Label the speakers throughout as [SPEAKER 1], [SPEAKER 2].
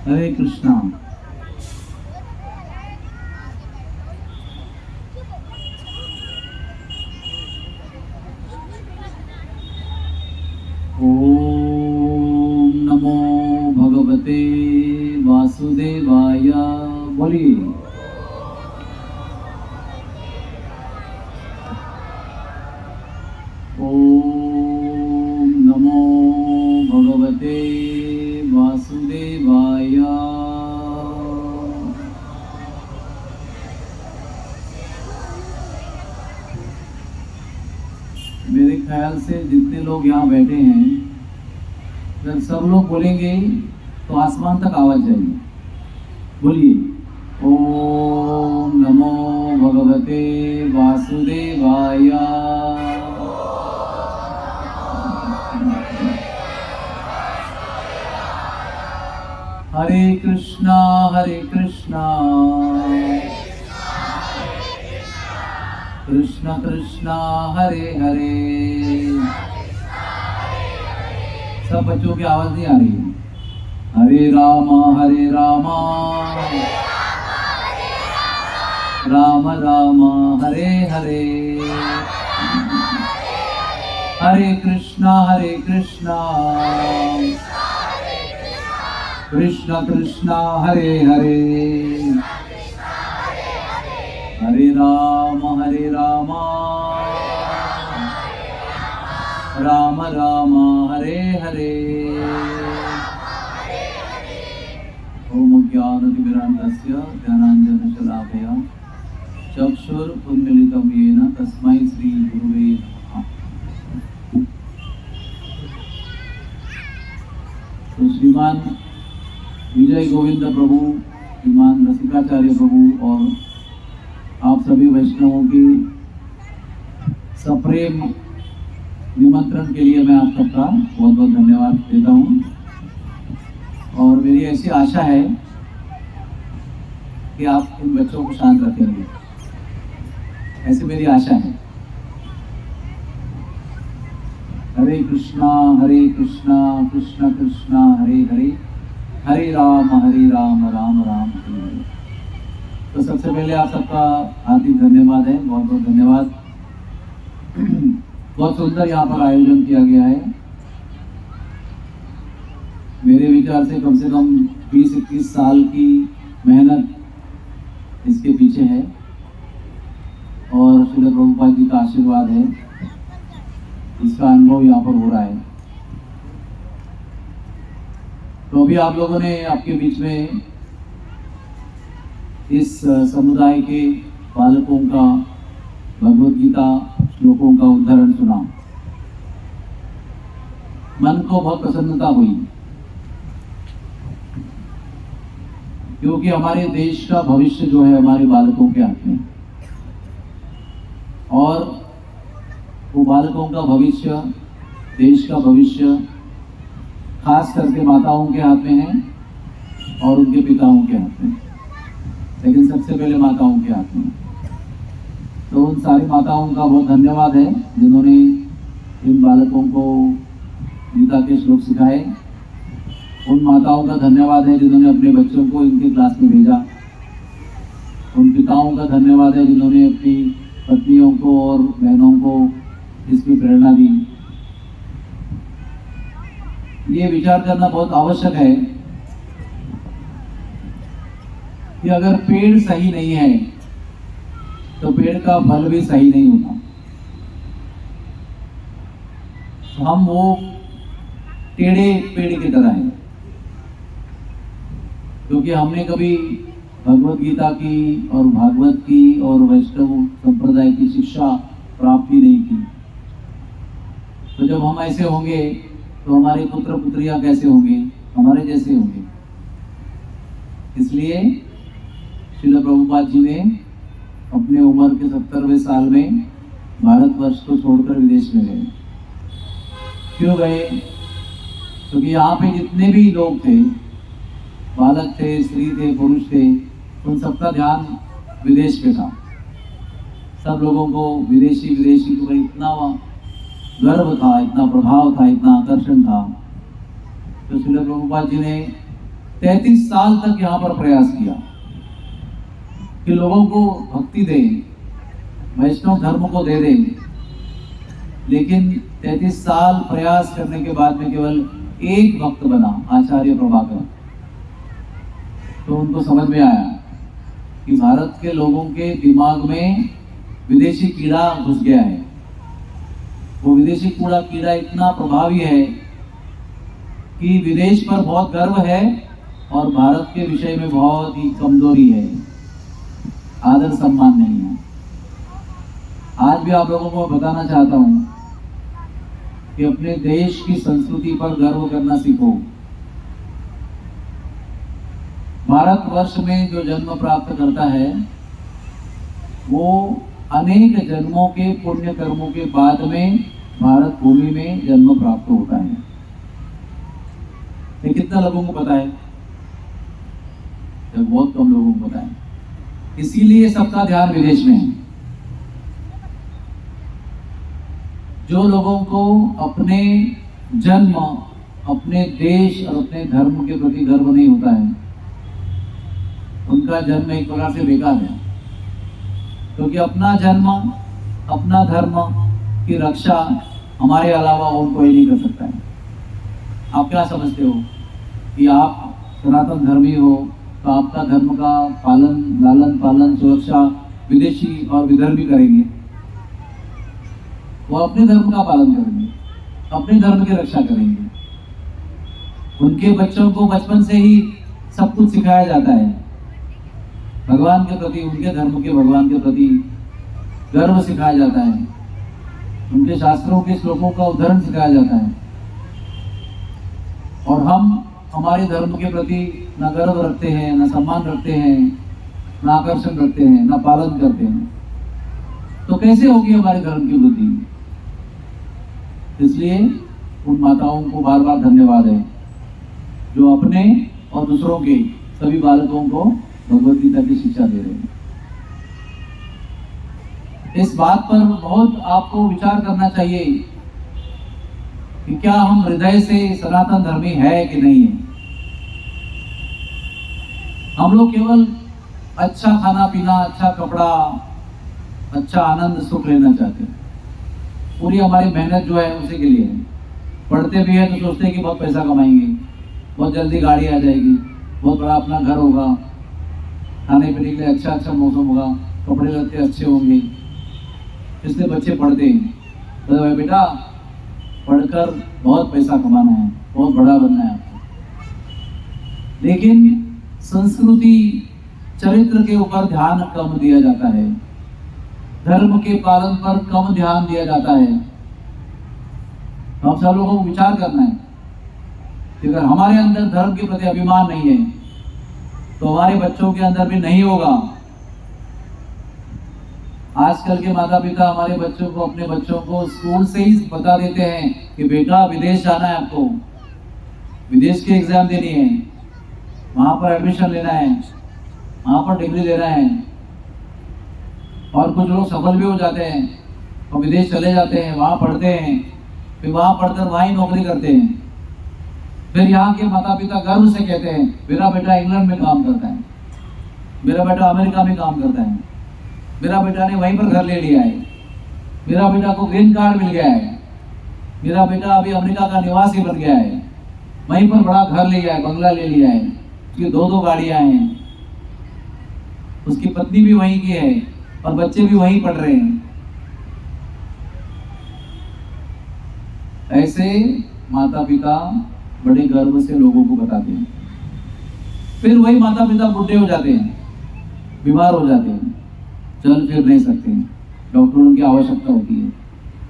[SPEAKER 1] हरे कृष्णा। ओम नमो भगवते वासुदेवाय। बोलिए। ओम नमो भगवते वासुदेवाय। मेरे ख्याल से जितने लोग यहाँ बैठे हैं, अगर सब लोग बोलेंगे तो आसमान तक आवाज जाएगी। बोलिए। ओम नमो भगवते वासुदेवाय। हरे कृष्णा कृष्ण कृष्ण हरे हरे। सब बच्चों की आवाज नहीं आ रही है। हरे राम राम राम हरे हरे। हरे कृष्णा कृष्ण कृष्ण हरे हरे। हरे राम राम राम हरे हरे। ओम ज्ञानतिमिरान्धस्य ज्ञानाञ्जनशलाकया चक्षुरुन्मीलितं येन तस्मै श्री गुरुवे नमः। तो श्रीमान विजय गोविंद प्रभु, श्रीमान रसिकाचार्य प्रभु और आप सभी वैष्णवों की सप्रेम निमंत्रण के लिए मैं आप सबका बहुत बहुत धन्यवाद देता हूँ। और मेरी ऐसी आशा है कि आप इन बच्चों को शांत रखेंगे, ऐसी मेरी आशा है। हरे कृष्णा कृष्ण कृष्ण हरे हरे। हरे राम राम राम हरे हरे। तो सबसे पहले आप सबका हार्दिक धन्यवाद है, बहुत बहुत धन्यवाद। बहुत सुंदर यहाँ पर आयोजन किया गया है। मेरे विचार से कम 20-21 साल की मेहनत इसके पीछे है और श्रील प्रभुपाद जी का आशीर्वाद है, इसका अनुभव यहाँ पर हो रहा है। तो अभी आप लोगों ने आपके बीच में इस समुदाय के बालकों का भगवद गीता श्लोकों का उदाहरण सुना। मन को बहुत प्रसन्नता हुई, क्योंकि हमारे देश का भविष्य जो है हमारे बालकों के हाथ में, और वो बालकों का भविष्य, देश का भविष्य खास करके माताओं के हाथ में है और उनके पिताओं के हाथ में, लेकिन सबसे पहले माताओं के हाथ में। तो उन सारी माताओं का बहुत धन्यवाद है जिन्होंने इन बालकों को गीता के श्लोक सिखाए। उन माताओं का धन्यवाद है जिन्होंने अपने बच्चों को इनके क्लास में भेजा। उन पिताओं का धन्यवाद है जिन्होंने अपनी पत्नियों को और बहनों को इसकी प्रेरणा दी। ये विचार करना बहुत आवश्यक है कि अगर पेड़ सही नहीं है तो पेड़ का फल भी सही नहीं होता। तो हम वो टेढ़े पेड़ की तरह हैं, क्योंकि हमने कभी भगवद गीता की और भागवत की और वैष्णव संप्रदाय की शिक्षा प्राप्त ही नहीं की। तो जब हम ऐसे होंगे तो हमारे पुत्र पुत्रियां कैसे होंगे? हमारे जैसे होंगे। इसलिए श्रील प्रभुपाद जी ने अपने उम्र के 70वें साल में भारतवर्ष को छोड़कर विदेश में गए। क्यों गए? क्योंकि यहाँ पे जितने भी लोग थे, बालक थे, स्त्री थे, पुरुष थे, उन सबका ध्यान विदेश पे था। सब लोगों को विदेशी को इतना गर्व था, इतना प्रभाव था, इतना आकर्षण था। तो श्रील प्रभुपाद जी ने 33 साल तक यहाँ पर प्रयास किया कि लोगों को भक्ति दें, वैष्णव धर्म को दे दें, लेकिन 33 साल प्रयास करने के बाद में केवल एक भक्त बना, आचार्य प्रभाकर। तो उनको समझ में आया कि भारत के लोगों के दिमाग में विदेशी कीड़ा घुस गया है। वो विदेशी कीड़ा इतना प्रभावी है कि विदेश पर बहुत गर्व है और भारत के विषय में बहुत ही कमजोरी है, आदर सम्मान नहीं है। आज भी आप लोगों को बताना चाहता हूं कि अपने देश की संस्कृति पर गर्व करना सीखो। भारतवर्ष में जो जन्म प्राप्त करता है वो अनेक जन्मों के पुण्य कर्मों के बाद में भारत भूमि में जन्म प्राप्त होता है। ये कितना लोगों को पता है? बहुत कम लोगों को पता है। इसीलिए सबका ध्यान विदेश में है। जो लोगों को अपने जन्म, अपने देश और अपने धर्म के प्रति गर्व नहीं होता है, उनका जन्म एक प्रकार से बेकार है। क्योंकि अपना जन्म, अपना धर्म की रक्षा हमारे अलावा और कोई नहीं कर सकता है। आप क्या समझते हो कि आप सनातन धर्मी हो तो आपका धर्म का पालन, लालन पालन, सुरक्षा विदेशी और विधर्मी करेंगे? वो अपने धर्म का पालन करेंगे, अपने धर्म की रक्षा करेंगे। उनके बच्चों को बचपन से ही सब कुछ सिखाया जाता है, भगवान के प्रति, उनके धर्म के भगवान के प्रति गर्व सिखाया जाता है, उनके शास्त्रों के श्लोकों का उदाहरण सिखाया जाता है। और हम हमारे धर्म के प्रति न गर्व रखते हैं, न सम्मान रखते हैं, न आकर्षण रखते हैं, न पालन करते हैं, तो कैसे होगी हमारे धर्म की वृद्धि? इसलिए उन माताओं को बार बार धन्यवाद है जो अपने और दूसरों के सभी बालकों को भगवद गीता की शिक्षा दे रहे हैं। इस बात पर बहुत आपको विचार करना चाहिए कि क्या हम हृदय से सनातन धर्मी है कि नहीं है। हम लोग केवल अच्छा खाना पीना, अच्छा कपड़ा, अच्छा आनंद सुख लेना चाहते हैं। पूरी हमारी मेहनत जो है उसी के लिए है। पढ़ते भी है तो सोचते हैं कि बहुत पैसा कमाएंगे, बहुत जल्दी गाड़ी आ जाएगी, बहुत बड़ा अपना घर होगा, खाने पीने के लिए अच्छा अच्छा मौसम होगा, कपड़े लत्ते अच्छे होंगे, इसलिए बच्चे पढ़ते हैं। तो भाई बेटा पढ़कर बहुत पैसा कमाना है, बहुत बड़ा बनना है आपको। लेकिन संस्कृति, चरित्र के ऊपर ध्यान कम दिया जाता है, धर्म के पालन पर कम ध्यान दिया जाता है। हम सब लोगों को विचार करना है कि अगर हमारे अंदर धर्म के प्रति अभिमान नहीं है तो हमारे बच्चों के अंदर भी नहीं होगा। आजकल के माता पिता हमारे बच्चों को, अपने बच्चों को स्कूल से ही बता देते हैं कि बेटा विदेश जाना है, आपको विदेश की एग्जाम देनी है, वहां पर एडमिशन लेना है, वहां पर डिग्री लेना है। और कुछ लोग सफल भी हो जाते हैं और विदेश चले जाते हैं, वहां पढ़ते हैं, फिर वहां पढ़कर वहां ही नौकरी करते हैं। फिर यहाँ के माता पिता गर्व से कहते हैं मेरा बेटा इंग्लैंड में काम करता है, मेरा बेटा अमेरिका में काम करता है, मेरा बेटा ने वहीं पर घर ले लिया है, मेरा बेटा को ग्रीन कार्ड मिल गया है, मेरा बेटा अभी अमेरिका का निवासी बन गया है, वहीं पर बड़ा घर ले लिया है, बंगला ले लिया है, उसकी 2-2 गाड़ियां हैं, उसकी पत्नी भी वहीं की है और बच्चे भी वहीं पढ़ रहे हैं। ऐसे माता पिता बड़े गर्व से लोगों को बताते हैं। फिर वही माता पिता बुढ़े हो जाते हैं, बीमार हो जाते हैं, चल फिर नहीं सकते, डॉक्टरों की आवश्यकता होती है,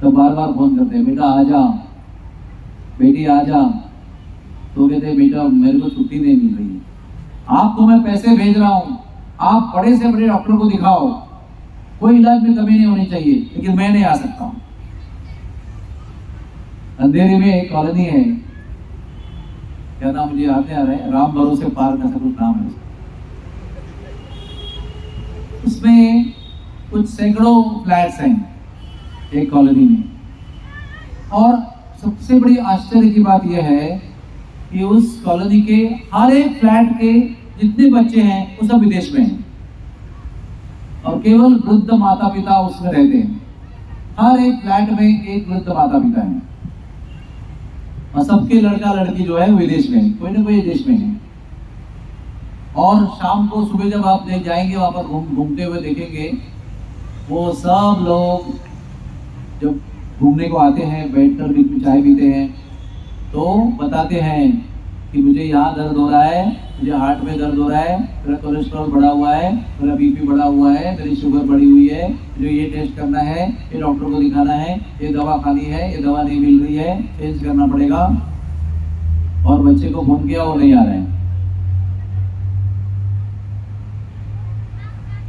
[SPEAKER 1] तो बार बार फोन करते हैं बेटा आ जा, बेटी आ जा। तो कहते हैं बेटा मेरे को छुट्टी नहीं मिल रही है, आपको मैं पैसे भेज रहा हूँ, आप बड़े से बड़े डॉक्टर को दिखाओ, कोई इलाज में कमी नहीं होनी चाहिए, लेकिन मैं नहीं आ सकता। अंधेरी में एक कॉलोनी है, क्या नाम मुझे याद नहीं आ रहा है, राम भरोसे पार्क ऐसा कुछ नाम है। उसमें कुछ सैकड़ों फ्लैट्स हैं एक कॉलोनी में। और सबसे बड़ी आश्चर्य की बात यह है कि उस कॉलोनी के हर एक फ्लैट के जितने बच्चे हैं वो सब विदेश में हैं और केवल वृद्ध माता पिता उसमें रहते हैं। हर एक फ्लैट में एक वृद्ध माता पिता है और सबके लड़का लड़की जो है विदेश में है, कोई ना कोई देश में है। और शाम को सुबह जब आप जाएंगे वहां पर घूमते हुए देखेंगे वो सब लोग जब घूमने को आते हैं बैठकर बीच में चाय पीते हैं तो बताते हैं कि मुझे यहाँ दर्द हो रहा है, मुझे हार्ट में दर्द हो रहा है, मेरा कोलेस्ट्रॉल बढ़ा हुआ है, मेरा बीपी बढ़ा हुआ है, मेरी शुगर बढ़ी हुई है, मुझे ये टेस्ट करना है, ये डॉक्टर को दिखाना है, ये दवा खानी है, ये दवा नहीं मिल रही है, चेंज करना पड़ेगा। और बच्चे को फोन किया वो नहीं आ रहे हैं।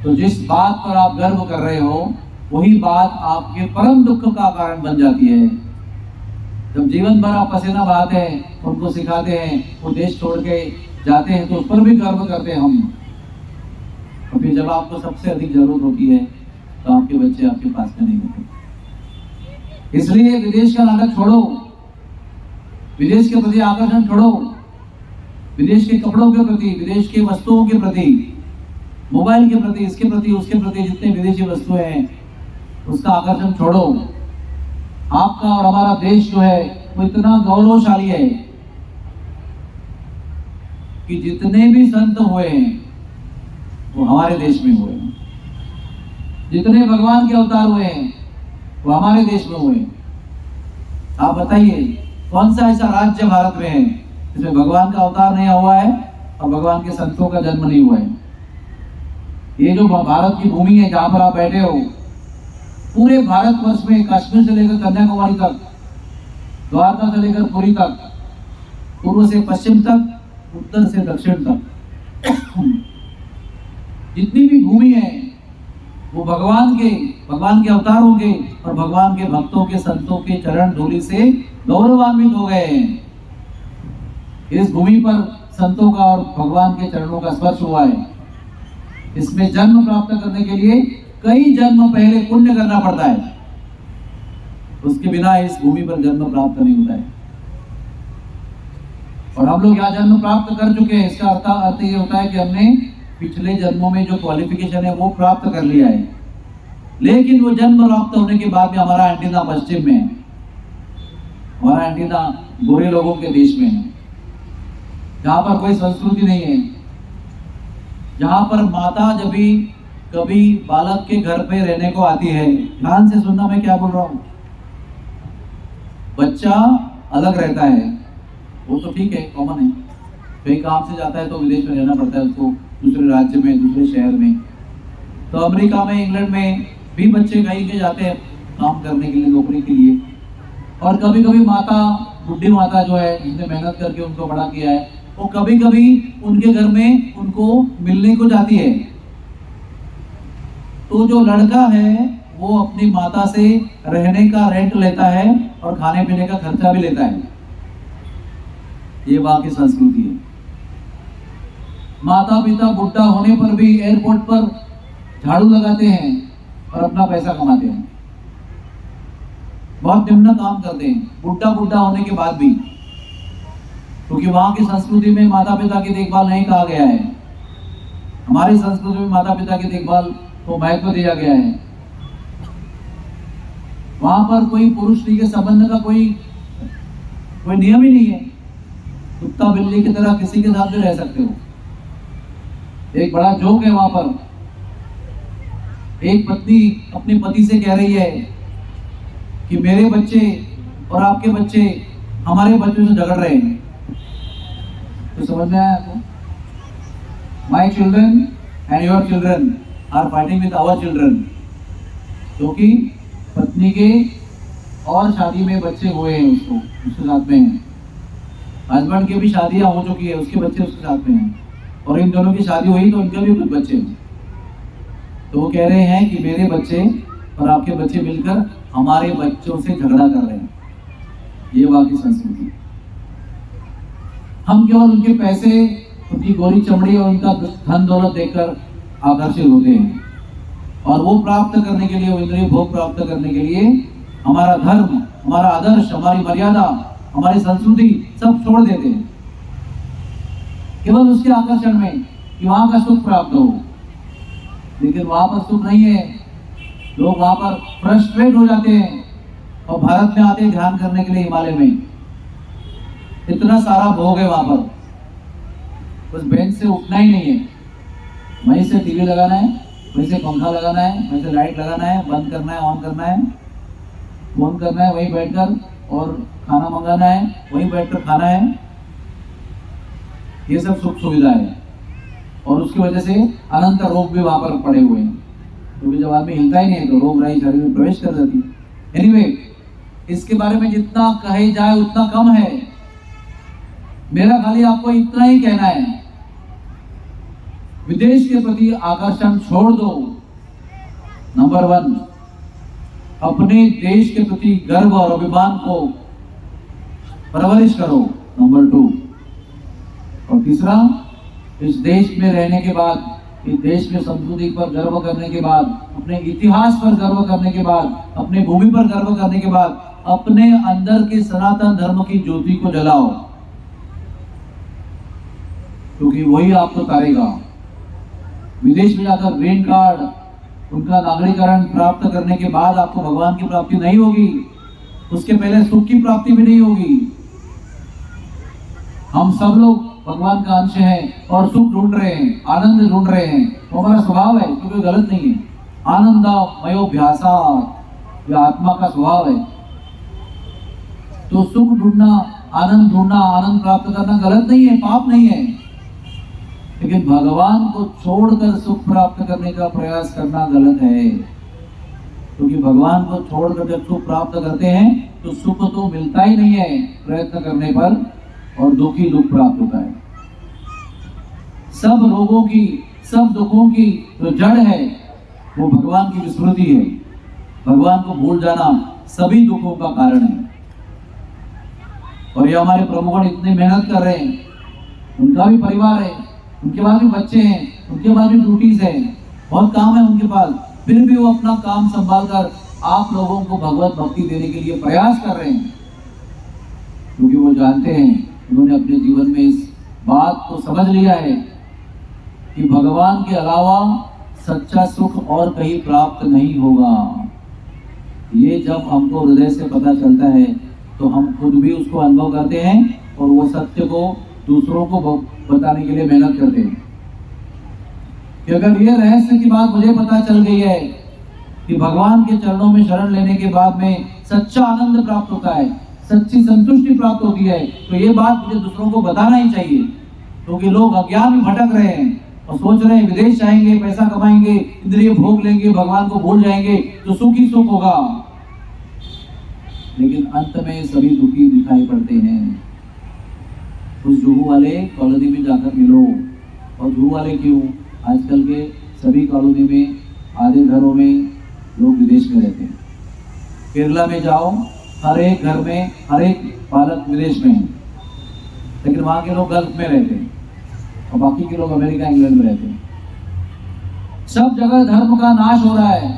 [SPEAKER 1] तो जिस बात पर आप गर्व कर रहे हो वही बात आपके परम दुख का कारण बन जाती है। जब जीवन भर आप पसीना बहाते हैं, उनको सिखाते हैं, वो देश छोड़ के जाते हैं तो उस पर भी गर्व करते हैं हम। और फिर जब आपको सबसे अधिक जरूरत होती है तो आपके बच्चे आपके पास में नहीं होते। इसलिए विदेश का नाटक छोड़ो, विदेश के प्रति आकर्षण छोड़ो, विदेश के कपड़ों के प्रति, विदेश के वस्तुओं के प्रति, मोबाइल के प्रति, इसके प्रति, उसके प्रति जितने विदेशी वस्तुएं हैं उसका आकर्षण छोड़ो। आपका और हमारा देश जो है वो इतना गौरवशाली है कि जितने भी संत हुए हैं वो हमारे देश में हुए हैं, जितने भगवान के अवतार हुए हैं वो हमारे देश में हुए हैं। आप बताइए कौन सा ऐसा राज्य भारत में है जिसमें भगवान का अवतार नहीं हुआ है और भगवान के संतों का जन्म नहीं हुआ है? ये जो भारत की भूमि है जहां पर आप बैठे हो, पूरे भारतवर्ष में कश्मीर से लेकर कन्याकुमारी तक, द्वारका से लेकर पुरी तक, पूर्व से पश्चिम तक, उत्तर से दक्षिण तक, जितनी भी भूमि है वो भगवान के अवतारों के और भगवान के भक्तों के संतों के चरण धूलि से गौरवान्वित हो गए हैं। इस भूमि पर संतों का और भगवान के चरणों का स्पर्श हुआ है। इसमें जन्म प्राप्त करने के लिए कई जन्म पहले पुण्य करना पड़ता है, उसके बिना इस भूमि पर जन्म प्राप्त नहीं होता है। और हम लोग यहाँ जन्म प्राप्त कर चुके हैं, इसका अर्थ ये होता है कि हमने पिछले जन्मों में जो क्वालिफिकेशन है वो प्राप्त कर लिया है। लेकिन वो जन्म प्राप्त होने के बाद में हमारा एंटीना पश्चिम में है, हमारा एंटीना गोरे लोगों के देश में है, जहाँ पर कोई संस्कृति नहीं है, जहाँ पर माता जब भी कभी बालक के घर पे रहने को आती है, ध्यान से सुनना मैं क्या बोल रहा हूँ, बच्चा अलग रहता है, वो तो ठीक है, कॉमन है, कहीं काम से जाता है तो विदेश में रहना पड़ता है उसको, दूसरे राज्य में, दूसरे शहर में। तो अमेरिका में, इंग्लैंड में भी बच्चे कहीं के जाते हैं काम करने के लिए, नौकरी के लिए। और कभी कभी माता, बुढ़ी माता जो है जिसने मेहनत करके उनको बड़ा किया है, वो कभी कभी उनके घर में उनको मिलने को जाती है। तो जो लड़का है वो अपनी माता से रहने का रेंट लेता है और खाने पीने का खर्चा भी लेता है। ये वहां की संस्कृति है। माता पिता बुढ़ा होने पर भी एयरपोर्ट पर झाड़ू लगाते हैं और अपना पैसा कमाते हैं, बहुत निम्न काम करते हैं बुढ़ा होने के बाद भी, क्योंकि वहां की संस्कृति में माता पिता की देखभाल नहीं कहा गया है। हमारी संस्कृति में माता पिता की देखभाल को महत्व दिया गया है। वहां पर कोई पुरुष स्त्री के संबंध का कोई नियम ही नहीं है। कुत्ता बिल्ली की तरह किसी के साथ भी रह सकते हो। एक बड़ा जोक है वहां पर, एक पत्नी अपने पति से कह रही है कि मेरे बच्चे और आपके बच्चे हमारे बच्चों से झगड़ रहे हैं। तो समझ में आया आपको? My children and your children are fighting with our children. क्योंकि पत्नी के और शादी में बच्चे हुए हैं, उसके साथ में हैं। हस्बैंड की भी शादियां हो चुकी है, उसके बच्चे उसके साथ में हैं, और इन दोनों की शादी हुई तो इनके भी कुछ बच्चे हैं। तो वो कह रहे हैं कि मेरे बच्चे और आपके बच्चे मिलकर हमारे बच्चों से झगड़ा कर रहे हैं। ये वहां की संस्कृति। हम केवल उनके पैसे, उनकी गोरी चमड़ी और उनका धन दौलत देखकर आकर्षित होते हैं, और वो प्राप्त करने के लिए, वो इंद्रिय भोग प्राप्त करने के लिए हमारा धर्म, हमारा आदर्श, हमारी मर्यादा, हमारी संस्कृति सब छोड़ देते हैं। केवल उसके आकर्षण में कि वहां का सुख प्राप्त हो। लेकिन वहां पर सुख नहीं है, लोग वहां पर फ्रस्ट्रेट हो जाते हैं और भारत में आते हैं ध्यान करने के लिए। हिमालय में इतना सारा भोग है वहां पर, बस बेंच से उठना ही नहीं है, वहीं से टीवी लगाना है, वहीं से पंखा लगाना है, वहीं से लाइट लगाना है, बंद करना है, ऑन करना है, फोन करना है वहीं बैठकर, और खाना मंगाना है वहीं बैठकर खाना है। ये सब सुख सुविधा है और उसकी वजह से अनंत रोग भी वहां पर पड़े हुए हैं, क्योंकि जब आदमी हिलता ही नहीं है तो रोग राई शरीर में प्रवेश कर जाती है। एनीवे, इसके बारे में जितना कहे जाए उतना कम है। मेरा खाली आपको इतना ही कहना है, विदेश के प्रति आकर्षण छोड़ दो, नंबर 1। अपने देश के प्रति गर्व और अभिमान को परवरिश करो, नंबर 2। और तीसरा, इस देश में रहने के बाद, इस देश में संस्कृति पर गर्व करने के बाद, अपने इतिहास पर गर्व करने के बाद, अपने भूमि पर गर्व करने के बाद, अपने अंदर के सनातन धर्म की ज्योति को जलाओ, क्योंकि वही आपको तारेगा। विदेश में जाकर ग्रीन कार्ड, उनका नागरिकरण प्राप्त करने के बाद आपको भगवान की प्राप्ति नहीं होगी, उसके पहले सुख की प्राप्ति भी नहीं होगी। हम सब लोग भगवान का अंश हैं और सुख ढूंढ रहे हैं, आनंद ढूंढ रहे हैं, वो हमारा स्वभाव है, क्योंकि गलत नहीं है। आनंदमयोभ्यासा, यह आत्मा का स्वभाव है। तो सुख ढूंढना, आनंद ढूंढना, आनंद प्राप्त करना गलत नहीं है, पाप नहीं है। लेकिन भगवान को छोड़कर सुख प्राप्त करने का प्रयास करना गलत है, क्योंकि भगवान को छोड़कर जब सुख प्राप्त करते हैं तो सुख तो मिलता ही नहीं है प्रयत्न करने पर, और दुख ही दुख प्राप्त होता है। सब रोगों की, सब दुखों की जो जड़ है वो भगवान की विस्मृति है। भगवान को भूल जाना सभी दुखों का कारण है। और ये हमारे प्रमुखगण इतनी मेहनत कर रहे हैं, उनका भी परिवार है, उनके पास भी बच्चे हैं, उनके पास भी ड्यूटीज है, बहुत काम है उनके पास, फिर भी वो अपना काम संभाल कर आप लोगों को भगवत भक्ति देने के लिए प्रयास कर रहे हैं, क्योंकि वो जानते हैं, उन्होंने अपने जीवन में इस बात को समझ लिया है कि भगवान के अलावा सच्चा सुख और कहीं प्राप्त नहीं होगा। ये जब हमको हृदय से पता चलता है तो हम खुद भी उसको अनुभव करते हैं और वो सत्य को दूसरों को बताने के लिए मेहनत करते हैं कि अगर ये रहस्य की बात मुझे पता चल गई है कि भगवान के चरणों में शरण लेने के बाद में सच्चा आनंद प्राप्त होता है, सच्ची संतुष्टि प्राप्त होती है, तो ये बात मुझे दूसरों को बताना ही चाहिए। क्योंकि लोग अज्ञान में भटक रहे हैं और सोच रहे हैं विदेश जाएंगे, पैसा कमाएंगे, इंद्रिय भोग लेंगे, भगवान को भूल जाएंगे तो सुख ही सुख होगा। लेकिन अंत में सभी दुखी दिखाई पड़ते हैं। उस जुहू वाले कॉलोनी में जाकर मिलो। और जुहू वाले क्यों? आजकल के सभी कॉलोनी में, आधे घरों में लोग विदेश में रहते हैं। केरला में जाओ, हर एक घर में हर एक बालक विदेश में है, लेकिन वहां के लोग गल्फ में रहते हैं और बाकी के लोग अमेरिका, इंग्लैंड में रहते हैं। सब जगह धर्म का नाश हो रहा है।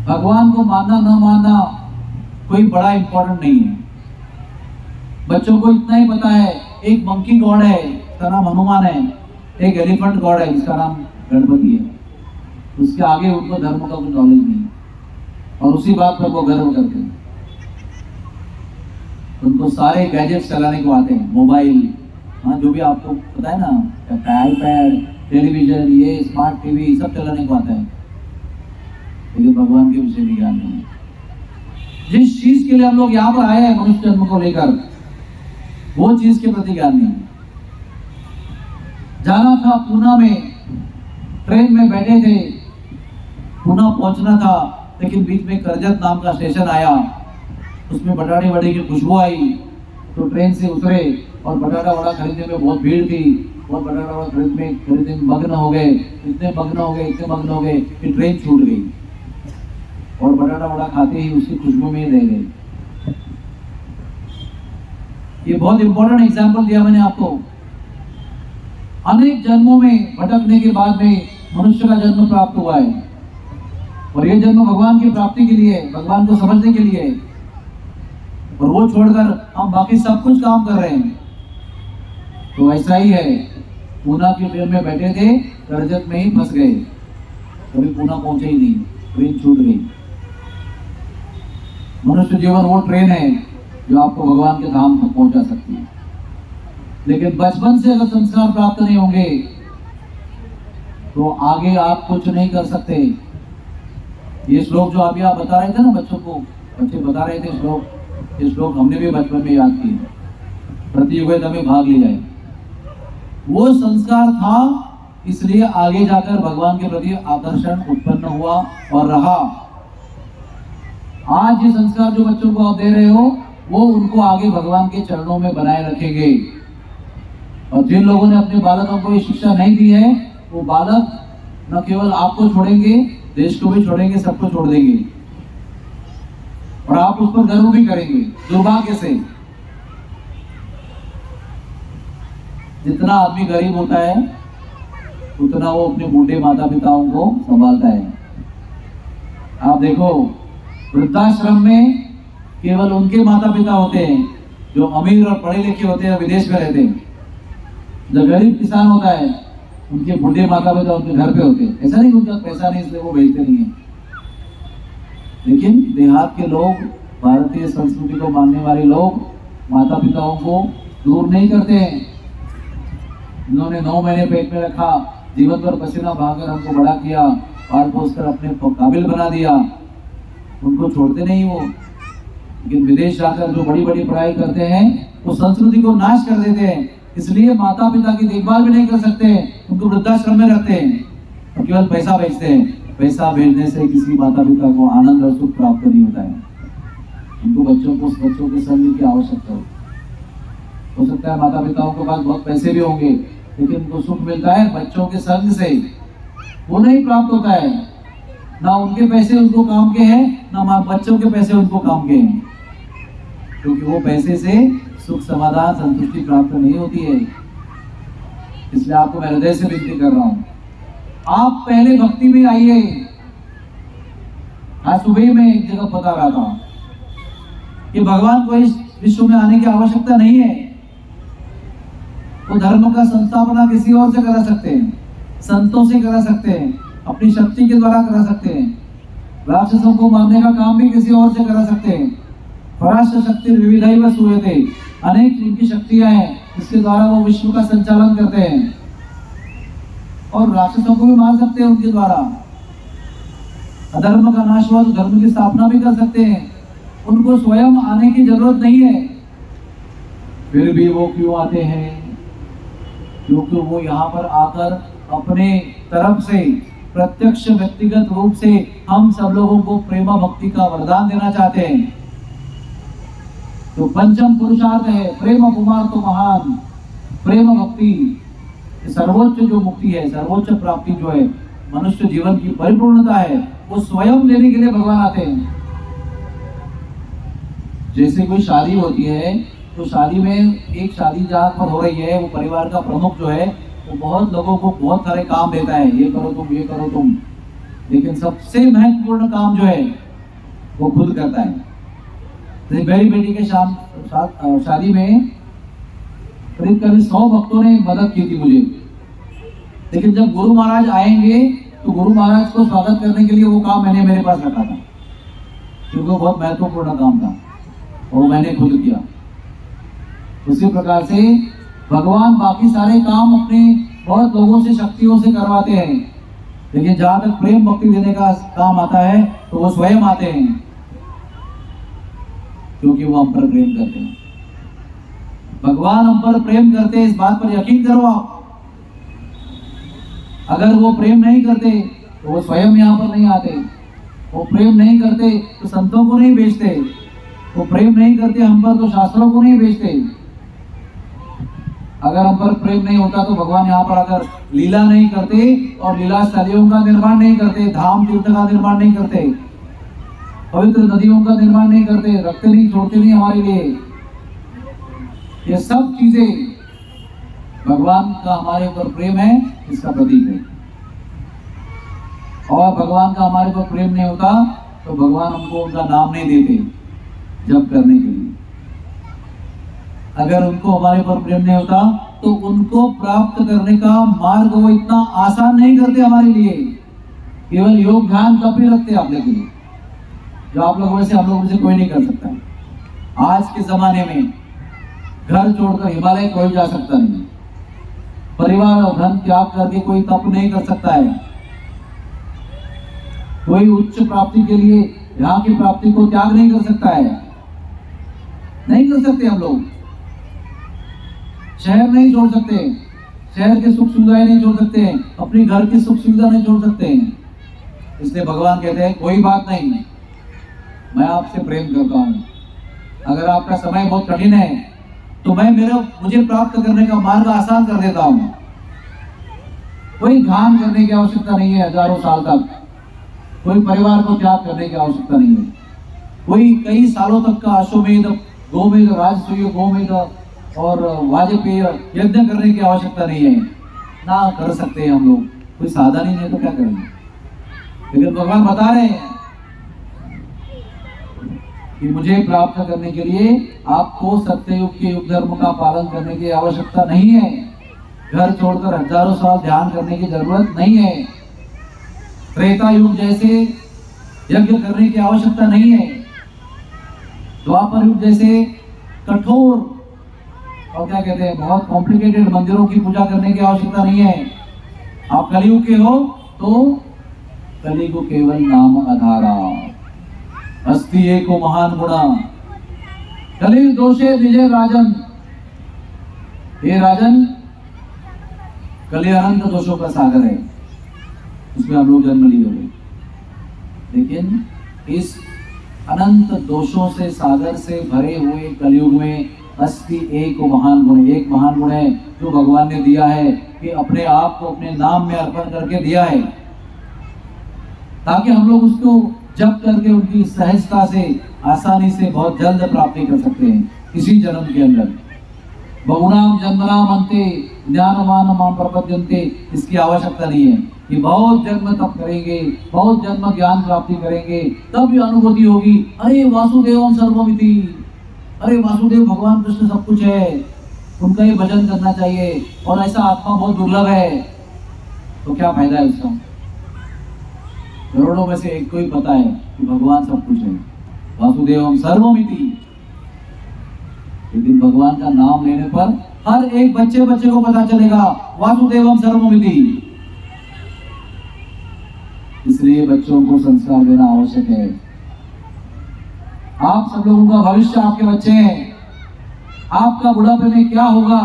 [SPEAKER 1] भगवान को मानना न मानना कोई बड़ा इंपॉर्टेंट नहीं है। बच्चों को इतना ही पता है, एक मंकी गॉड है जिसका नाम हनुमान है, एक एलिफेंट गॉड है जिसका नाम गणपति है। उसके आगे उनको धर्म का कुछ नॉलेज नहीं है और उसी बात पर वो गर्व करते हैं। उनको सारे गैजेट्स चलाने को आते हैं, मोबाइल, हाँ जो भी आपको पता है ना, आईपैड, टेलीविजन, ये स्मार्ट टीवी सब चलाने को आता है, लेकिन भगवान के विषय में ज्ञान नहीं है। जिस चीज के लिए हम लोग यहाँ पर आए हैं मनुष्य जन्म को लेकर, वो चीज के प्रति ज्ञान नहीं है। जाना था पूना में, ट्रेन में बैठे थे, पूना पहुंचना था, लेकिन बीच में करजत नाम का स्टेशन आया, उसमें बटाटे वड़े की खुशबू आई, तो ट्रेन से उतरे और बटाटा वड़ा खरीदने में बहुत भीड़ थी, और बटाटा वड़ा खरीदने में मग्न हो गए, इतने मग्न हो गए कि ट्रेन छूट गई और बटाटा वड़ा खाते ही उसकी खुशबू में रह गए। ये बहुत इंपॉर्टेंट एग्जाम्पल दिया मैंने आपको। अनेक जन्मों में भटकने के बाद में मनुष्य का जन्म प्राप्त हुआ है, और ये जन्म भगवान की प्राप्ति के लिए, भगवान को समझने के लिए, और वो छोड़कर हम बाकी सब कुछ काम कर रहे हैं। तो ऐसा ही है, पूना की ट्रेन में बैठे थे, करजत में ही फंस गए, कभी पूना पहुंचे ही नहीं, ट्रेन छूट गई। मनुष्य जीवन वो ट्रेन है जो आपको भगवान के धाम तक पहुंचा सकती है। लेकिन बचपन से अगर संस्कार प्राप्त नहीं होंगे तो आगे आप कुछ नहीं कर सकते। ये श्लोक जो अभी आप बता रहे थे ना, बच्चों को, बच्चे बता रहे थे श्लोक, ये श्लोक हमने भी बचपन में याद किए, प्रतियोगिता में भाग लिया है। वो संस्कार था, इसलिए आगे जाकर भगवान के प्रति आकर्षण उत्पन्न हुआ और रहा। आज ये संस्कार जो बच्चों को आप दे रहे हो, वो उनको आगे भगवान के चरणों में बनाए रखेंगे। और जिन लोगों ने अपने बालकों को ये शिक्षा नहीं दी है, वो बालक न केवल आपको छोड़ेंगे, देश को भी छोड़ेंगे, सबको छोड़ देंगे, और आप उस पर गर्व भी करेंगे। दुर्भाग्य से जितना आदमी गरीब होता है उतना वो अपने बूढ़े माता पिताओं को संभालता है। आप देखो, वृद्धाश्रम में केवल उनके माता पिता होते हैं जो अमीर और पढ़े लिखे होते हैं, विदेश में रहते हैं। जो गरीब किसान होता है, उनके बूढ़े माता पिता उनके घर पे होते हैं। ऐसा नहीं कि उनका पैसा नहीं इसलिए वो भेजते नहीं है। लेकिन देहात के लोग, भारतीय संस्कृति को मानने वाले लोग माता पिताओं को दूर नहीं करते हैं। इन्होंने 9 महीने पेट में रखा, जीवन भर पसीना बहाकर हमको बड़ा किया, पाल पोस कर अपने काबिल बना दिया, उनको छोड़ते नहीं वो। लेकिन विदेश जाकर जो बड़ी बड़ी पढ़ाई करते हैं, वो संस्कृति को नाश कर देते हैं। इसलिए माता पिता की देखभाल भी नहीं कर सकते, उनको वृद्धाश्रम में रखते हैं और केवल पैसा भेजते हैं। पैसा भेजने से किसी माता पिता को आनंद और सुख प्राप्त नहीं होता है। उनको बच्चों के संग की आवश्यकता हो सकता है माता पिताओं के पास बहुत पैसे भी होंगे, लेकिन उनको सुख मिलता है बच्चों के संग से, वो नहीं प्राप्त होता है। ना उनके पैसे उनको काम के हैं, ना बच्चों के पैसे उनको काम के हैं, क्योंकि वो पैसे से सुख, समाधान, संतुष्टि प्राप्त नहीं होती है। इसलिए आपको मैं हृदय से विनती कर रहा हूं, आप पहले भक्ति में आइए। आज सुबह में एक जगह बता रहा था कि भगवान को इस विश्व में आने की आवश्यकता नहीं है। वो धर्म का संस्थापना किसी और से करा सकते हैं, संतों से करा सकते हैं, अपनी शक्ति के द्वारा करा सकते हैं। राक्षसों को मारने का काम भी किसी और से करा सकते हैं। पराशर शक्ति विविधैव सूयते, अनेक जिनकी शक्तियां हैं जिसके द्वारा वो विश्व का संचालन करते हैं, और राक्षसों को भी मार सकते हैं उनके द्वारा। अधर्म का नाश हुआ तो धर्म की स्थापना भी कर सकते हैं। उनको स्वयं आने की जरूरत नहीं है, फिर भी वो क्यों आते हैं? क्योंकि वो यहाँ पर आकर अपने तरफ से प्रत्यक्ष व्यक्तिगत रूप से हम सब लोगों को प्रेम भक्ति का वरदान देना चाहते हैं। तो पंचम पुरुषार्थ है प्रेम कुमार तो महान, प्रेम भक्ति सर्वोच्च जो मुक्ति है, सर्वोच्च प्राप्ति जो है, मनुष्य जीवन की परिपूर्णता है, वो स्वयं लेने के लिए भगवान आते हैं। जैसे कोई शादी होती है तो शादी में एक शादी जहाँ पर हो रही है, वो परिवार का प्रमुख जो है वो बहुत लोगों को बहुत सारे काम देता है, ये करो तुम, ये करो तुम, लेकिन सबसे महत्वपूर्ण काम जो है वो खुद करता है। मेरी बेटी के शादी में करीब 100 भक्तों ने मदद की थी मुझे, लेकिन जब गुरु महाराज आएंगे तो गुरु महाराज को स्वागत करने के लिए वो काम मैंने मेरे पास रखा था, क्योंकि वो बहुत महत्वपूर्ण काम था और मैंने खुद किया। उसी प्रकार से भगवान बाकी सारे काम अपने बहुत लोगों से, शक्तियों से करवाते हैं, लेकिन जहाँ तक प्रेम भक्ति देने का काम आता है तो वो स्वयं आते हैं, क्योंकि वो हम पर प्रेम करते हैं। भगवान हम पर प्रेम करते हैं, इस बात पर यकीन करो आप। अगर वो प्रेम नहीं करते तो वो स्वयं यहाँ पर नहीं आते। वो प्रेम नहीं करते तो संतों को नहीं भेजते, वो प्रेम नहीं करते हम पर तो शास्त्रों को नहीं भेजते। अगर हम पर प्रेम नहीं होता तो भगवान यहाँ पर अगर लीला नहीं करते और लीला स्थलियों का निर्माण नहीं करते, धाम तीर्थ का निर्माण नहीं करते, पवित्र नदियों का निर्माण नहीं करते, रखते नहीं, छोड़ते नहीं हमारे लिए। ये सब चीजें भगवान का हमारे ऊपर प्रेम है, इसका प्रतीक है। और भगवान का हमारे ऊपर प्रेम नहीं होता तो भगवान हमको उनका नाम नहीं देते जप करने के लिए। अगर उनको हमारे पर प्रेम नहीं होता तो उनको प्राप्त करने का मार्ग वो इतना आसान नहीं करते हमारे लिए। केवल योग ध्यान तब भी रखते आप लोगों के लिए, जो आप लोगों में से हम लोगों से कोई नहीं कर सकता है। आज के जमाने में घर छोड़कर हिमालय कोई जा सकता नहीं, परिवार और धन त्याग करके कोई तप नहीं कर सकता है, कोई उच्च प्राप्ति के लिए यहाँ की प्राप्ति को त्याग नहीं कर सकता है, नहीं कर सकते। हम लोग शहर नहीं छोड़ सकते, शहर के सुख सुविधाएं नहीं छोड़ सकते, अपनी घर की सुख सुविधा नहीं छोड़ सकते। इसलिए भगवान कहते हैं कोई बात नहीं, मैं आपसे प्रेम करता हूं। अगर आपका समय बहुत कठिन है तो मैं मुझे प्राप्त करने का मार्ग आसान कर देता हूं। कोई ध्यान करने की आवश्यकता नहीं है हजारों साल तक, कोई परिवार को त्याग करने की आवश्यकता नहीं है, कोई कई सालों तक का अश्वमेध, गोमेध, राजसूय, गोमेध और वाजपेय यज्ञ करने की आवश्यकता नहीं है। ना कर सकते हैं हम लोग, कोई साधन ही नहीं तो क्या करेंगे। लेकिन भगवान बता रहे हैं कि मुझे प्राप्त करने के लिए आपको सत्ययुग के युग धर्म का पालन करने की आवश्यकता नहीं है, घर छोड़कर हजारों साल ध्यान करने की जरूरत नहीं है, त्रेता युग जैसे यज्ञ करने की आवश्यकता नहीं है, द्वापर युग जैसे कठोर और क्या कहते हैं बहुत कॉम्प्लिकेटेड मंदिरों की पूजा करने की आवश्यकता नहीं है। आप कलयुग के हो तो कलियुग केवल नाम आधारा, अस्ति एको महान गुणा, कलियुग दोषे विजय राजन। हे राजन, कलि अनंत दोषों का सागर है, उसमें हम लोग जन्म लिए हुए, लेकिन इस अनंत दोषों से सागर से भरे हुए कलयुग में अस्ति एक महान गुण, एक महान गुण है जो भगवान ने दिया है कि अपने आप को अपने नाम में अर्पण करके दिया है, ताकि हम लोग उसको जप करके उनकी सहजता से आसानी से बहुत जल्द प्राप्ति कर सकते हैं इसी जन्म के अंदर। बहुनाम जन्मनाम अंते ज्ञानवान माम प्रपद्यन्ते, इसकी आवश्यकता नहीं है कि बहुत जन्म तप करेंगे, बहुत जन्म ज्ञान प्राप्ति करेंगे तब ये अनुभूति होगी। अरे वासुदेवम सर्वमिति, अरे वासुदेव भगवान कृष्ण सब कुछ है, उनका ही भजन करना चाहिए और ऐसा आत्मा बहुत दुर्लभ है, तो क्या फायदा है उसका। करोड़ों में से एक को ही पता है कि भगवान सब कुछ है, वासुदेवम सर्वमिति। लेकिन भगवान का नाम लेने पर हर एक बच्चे को पता चलेगा वासुदेवम सर्वमिति। इसलिए बच्चों को संस्कार देना आवश्यक है। आप सब लोगों का भविष्य आपके बच्चे हैं, आपका बुढ़ापे में क्या होगा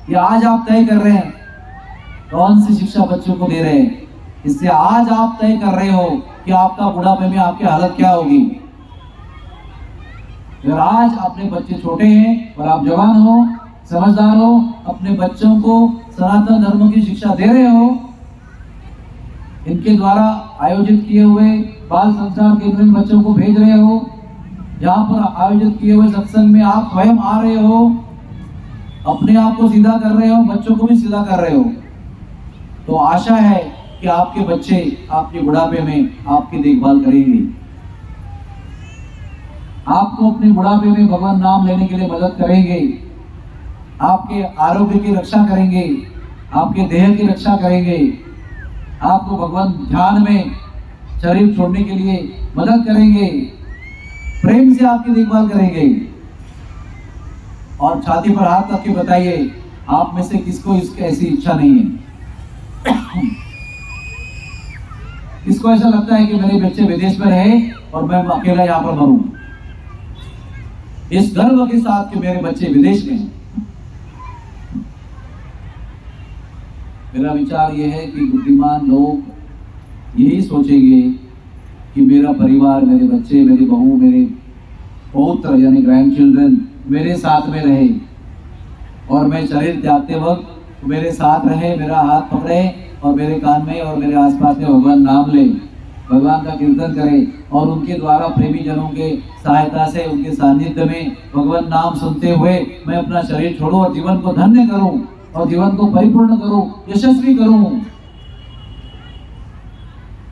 [SPEAKER 1] ये आज आप तय कर रहे हैं। कौन सी शिक्षा बच्चों को दे रहे हैं, इससे आज आप तय कर रहे हो कि आपका बुढ़ापे में आपकी हालत क्या होगी। अगर आज अपने बच्चे छोटे हैं और आप जवान हो, समझदार हो, अपने बच्चों को सनातन धर्म की शिक्षा दे रहे हो, इनके द्वारा आयोजित किए हुए बाल संस्कार केंद्र में बच्चों को भेज रहे हो, जहाँ पर आयोजित किए हुए सत्संग में आप स्वयं आ रहे हो, अपने आप को सीधा कर रहे हो, बच्चों को भी सीधा कर रहे हो, तो आशा है कि आपके बच्चे आपके बुढ़ापे में आपकी देखभाल करेंगे, आपको अपने बुढ़ापे में भगवान नाम लेने के लिए मदद करेंगे, आपके आरोग्य की रक्षा करेंगे, आपके देह की रक्षा करेंगे, आपको भगवान ध्यान में शरीर छोड़ने के लिए मदद करेंगे, प्रेम से आपकी देखभाल करेंगे। और छाती पर हाथ रख के बताइए, आप में से किसको इसकी ऐसी इच्छा नहीं है? किसको ऐसा लगता है कि मेरे बच्चे विदेश में रहे और मैं अकेला यहाँ पर मरूं? इस गर्व के साथ कि मेरे बच्चे विदेश में हैं। मेरा विचार यह है कि बुद्धिमान लोग यही सोचेंगे कि मेरा परिवार, मेरे बच्चे, मेरी बहू, मेरे पौत्र यानी ग्रैंड चिल्ड्रन मेरे साथ में रहे और मैं शरीर त्यागते वक्त मेरे साथ रहे, मेरा हाथ पकड़े और मेरे कान में और मेरे आसपास में भगवान नाम ले, भगवान का कीर्तन करे और उनके द्वारा प्रेमी जनों के सहायता से उनके सानिध्य में भगवान नाम सुनते हुए मैं अपना शरीर छोड़ूं और जीवन को धन्य करूं और जीवन को परिपूर्ण करूं, यशस्वी करूं।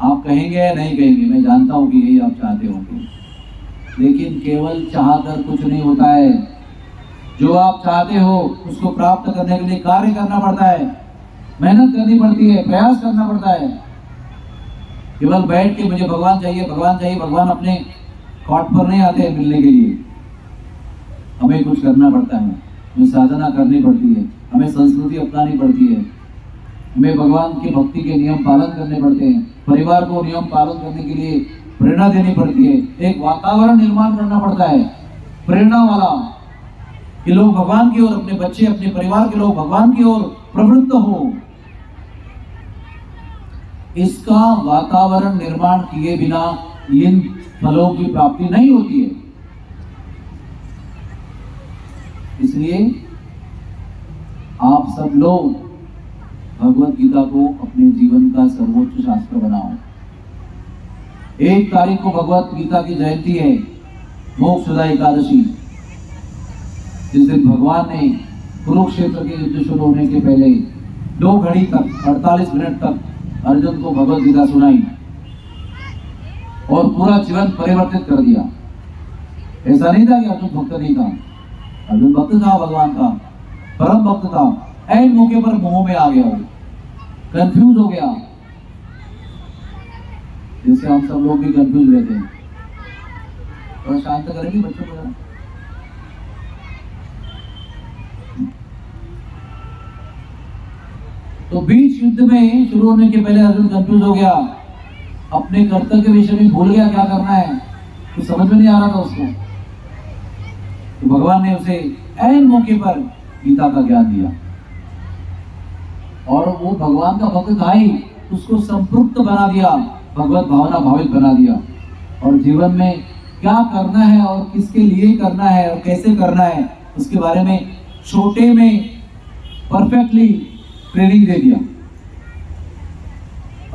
[SPEAKER 1] आप कहेंगे या नहीं कहेंगे, मैं जानता हूं कि यही आप चाहते होंगे, लेकिन केवल चाहकर कुछ नहीं होता है। जो आप चाहते हो उसको प्राप्त करने के लिए कार्य करना पड़ता है, मेहनत करनी पड़ती है, प्रयास करना पड़ता है। केवल बैठ के मुझे भगवान चाहिए, भगवान चाहिए, भगवान अपने कॉट पर नहीं आते हैं मिलने के लिए। हमें कुछ करना पड़ता है, हमें साधना करनी पड़ती है, हमें संस्कृति अपनानी पड़ती है, हमें भगवान की भक्ति के नियम पालन करने पड़ते हैं, परिवार को नियम पालन करने के लिए प्रेरणा देनी पड़ती है, एक वातावरण निर्माण करना पड़ता है प्रेरणा वाला, कि लोग भगवान की ओर, अपने बच्चे, अपने परिवार के लोग भगवान की ओर प्रवृत्त हो। इसका वातावरण निर्माण किए बिना इन फलों की प्राप्ति नहीं होती है। इसलिए आप सब लोग भगवत गीता को अपने जीवन का सर्वोच्च शास्त्र बनाओ। 1 तारीख को भगवत गीता की जयंती है, मोक्षदा एकादशी, जिस दिन भगवान ने कुरुक्षेत्र के युद्ध शुरू होने के पहले 2 घड़ी तक 48 मिनट तक अर्जुन को भगवत गीता सुनाई और पूरा जीवन परिवर्तित कर दिया। ऐसा नहीं था कि अर्जुन भक्त नहीं था, अर्जुन भक्त था, भगवान का परम भक्त था। ऐन मौके पर मोह में आ गया, वो कंफ्यूज हो गया, जिससे हम सब लोग भी कंफ्यूज रहते हैं। थोड़ा शांत करेंगे बच्चों को जरा। तो बीच युद्ध में शुरू होने के पहले अर्जुन कंफ्यूज हो गया, अपने कर्तव्य के विषय में भूल गया क्या करना है, तो समझ में नहीं आ रहा था उसको। तो भगवान ने उसे ऐन मौके पर गीता का ज्ञान दिया और वो भगवान का भक्त था ही, उसको संपृक्त बना दिया, भगवत भावना भावित बना दिया और जीवन में क्या करना है और किसके लिए करना है और कैसे करना है उसके बारे में छोटे में परफेक्टली ट्रेनिंग दे दिया।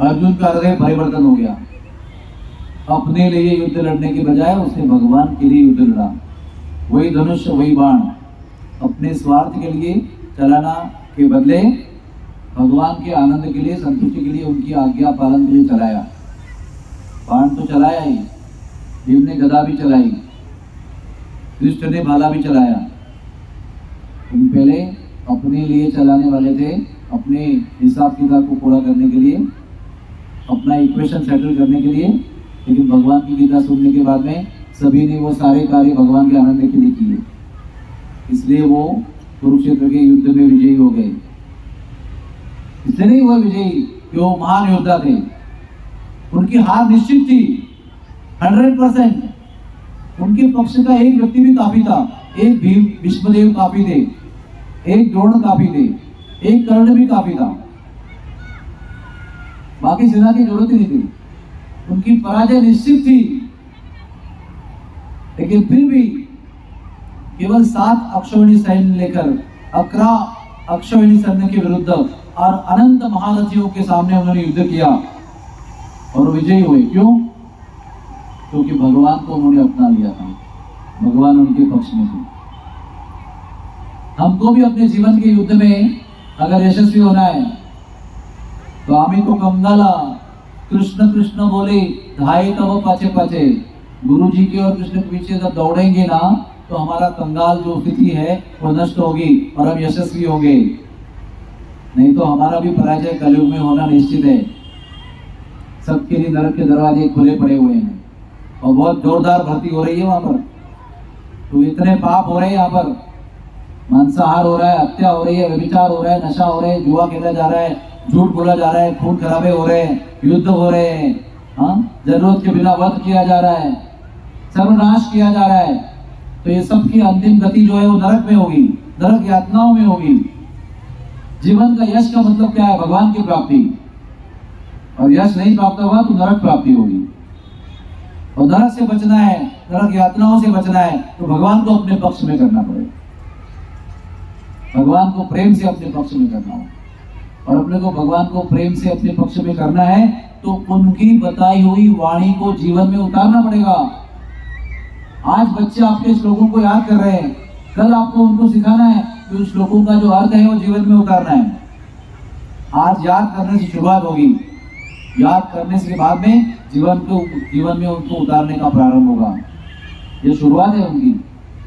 [SPEAKER 1] अर्जुन का हृदय परिवर्तन हो गया, अपने लिए युद्ध लड़ने के बजाय उसने भगवान के लिए युद्ध लड़ा। वही धनुष, वही बाण, अपने स्वार्थ के लिए चलाना के बदले भगवान के आनंद के लिए, संतुष्टि के लिए, उनकी आज्ञा पालन के लिए चलाया। बाण तो चलाया ही, भीम ने गदा भी चलाई, कृष्ण ने भाला भी चलाया। लेकिन पहले अपने लिए चलाने वाले थे, अपने हिसाब किताब को पूरा करने के लिए, अपना इक्वेशन सेटल करने के लिए। लेकिन भगवान की गीता सुनने के बाद में सभी ने वो सारे कार्य भगवान के आनंद के लिए किए, इसलिए वो कुरुक्षेत्र के युद्ध में विजयी हो गए। इसलिए नहीं हुआ विजयी कि वो महान योद्धा थे, उनकी हार निश्चित थी 100%। उनके पक्ष का एक व्यक्ति भी काफी था, एक भीम भीष्मदेव काफी थे, एक द्रोण काफी थे, एक कर्ण भी काफी था, बाकी सेना की जरूरत ही नहीं थी। उनकी पराजय निश्चित थी, लेकिन फिर भी केवल 7 अक्षौहिणी सैन्य लेकर 11 अक्षौहिणी सैन्य के विरुद्ध और अनंत महारथियों के सामने उन्होंने युद्ध किया और विजयी हुए। क्यों? क्योंकि भगवान को उन्होंने अपना लिया था, भगवान उनके पक्ष में थे। हमको भी अपने जीवन के युद्ध में अगर यशस्वी होना है तो आमी को कमदाला कृष्ण कृष्ण बोले धाये तब पाछे पाछे, गुरु जी के और कृष्ण के पीछे जब दौड़ेंगे ना तो हमारा कंगाल जो स्थिति है वो नष्ट होगी और हम यशस्वी होंगे। नहीं तो हमारा भी पराजय कलयुग में होना निश्चित है। सबके लिए नरक के दरवाजे खुले पड़े हुए हैं और बहुत जोरदार भर्ती हो रही है वहां पर। तो इतने पाप हो रहे हैं यहाँ पर, मांसाहार हो रहा है, हत्या हो रही है, व्यभिचार हो रहा है, नशा हो रहा है, जुआ खेला जा रहा है, झूठ बोला जा रहा है, खून खराबे हो रहे हैं, युद्ध हो रहे हैं, हाँ, जरूरत के बिना वध किया जा रहा है, सर्वनाश किया जा रहा है। तो ये सब की अंतिम गति जो है वो नरक में होगी, नरक यातनाओं में होगी। जीवन का यश का मतलब क्या है? भगवान की प्राप्ति। और यश नहीं प्राप्त हुआ तो नरक प्राप्ति होगी। और नरक से बचना है, नरक यातनाओं से बचना है तो भगवान को अपने पक्ष में करना पड़ेगा, भगवान को प्रेम से अपने पक्ष में करना हो। और अपने को भगवान को प्रेम से अपने पक्ष में करना है तो उनकी बताई हुई वाणी को जीवन में उतारना पड़ेगा। आज बच्चे आपके श्लोकों को याद कर रहे हैं, कल आपको उनको सिखाना है कि उन श्लोकों का जो अर्थ है वो जीवन में उतारना है। आज याद करने से शुरुआत होगी, याद करने से बाद में जीवन में उनको उतारने का प्रारंभ होगा। ये शुरुआत है उनकी,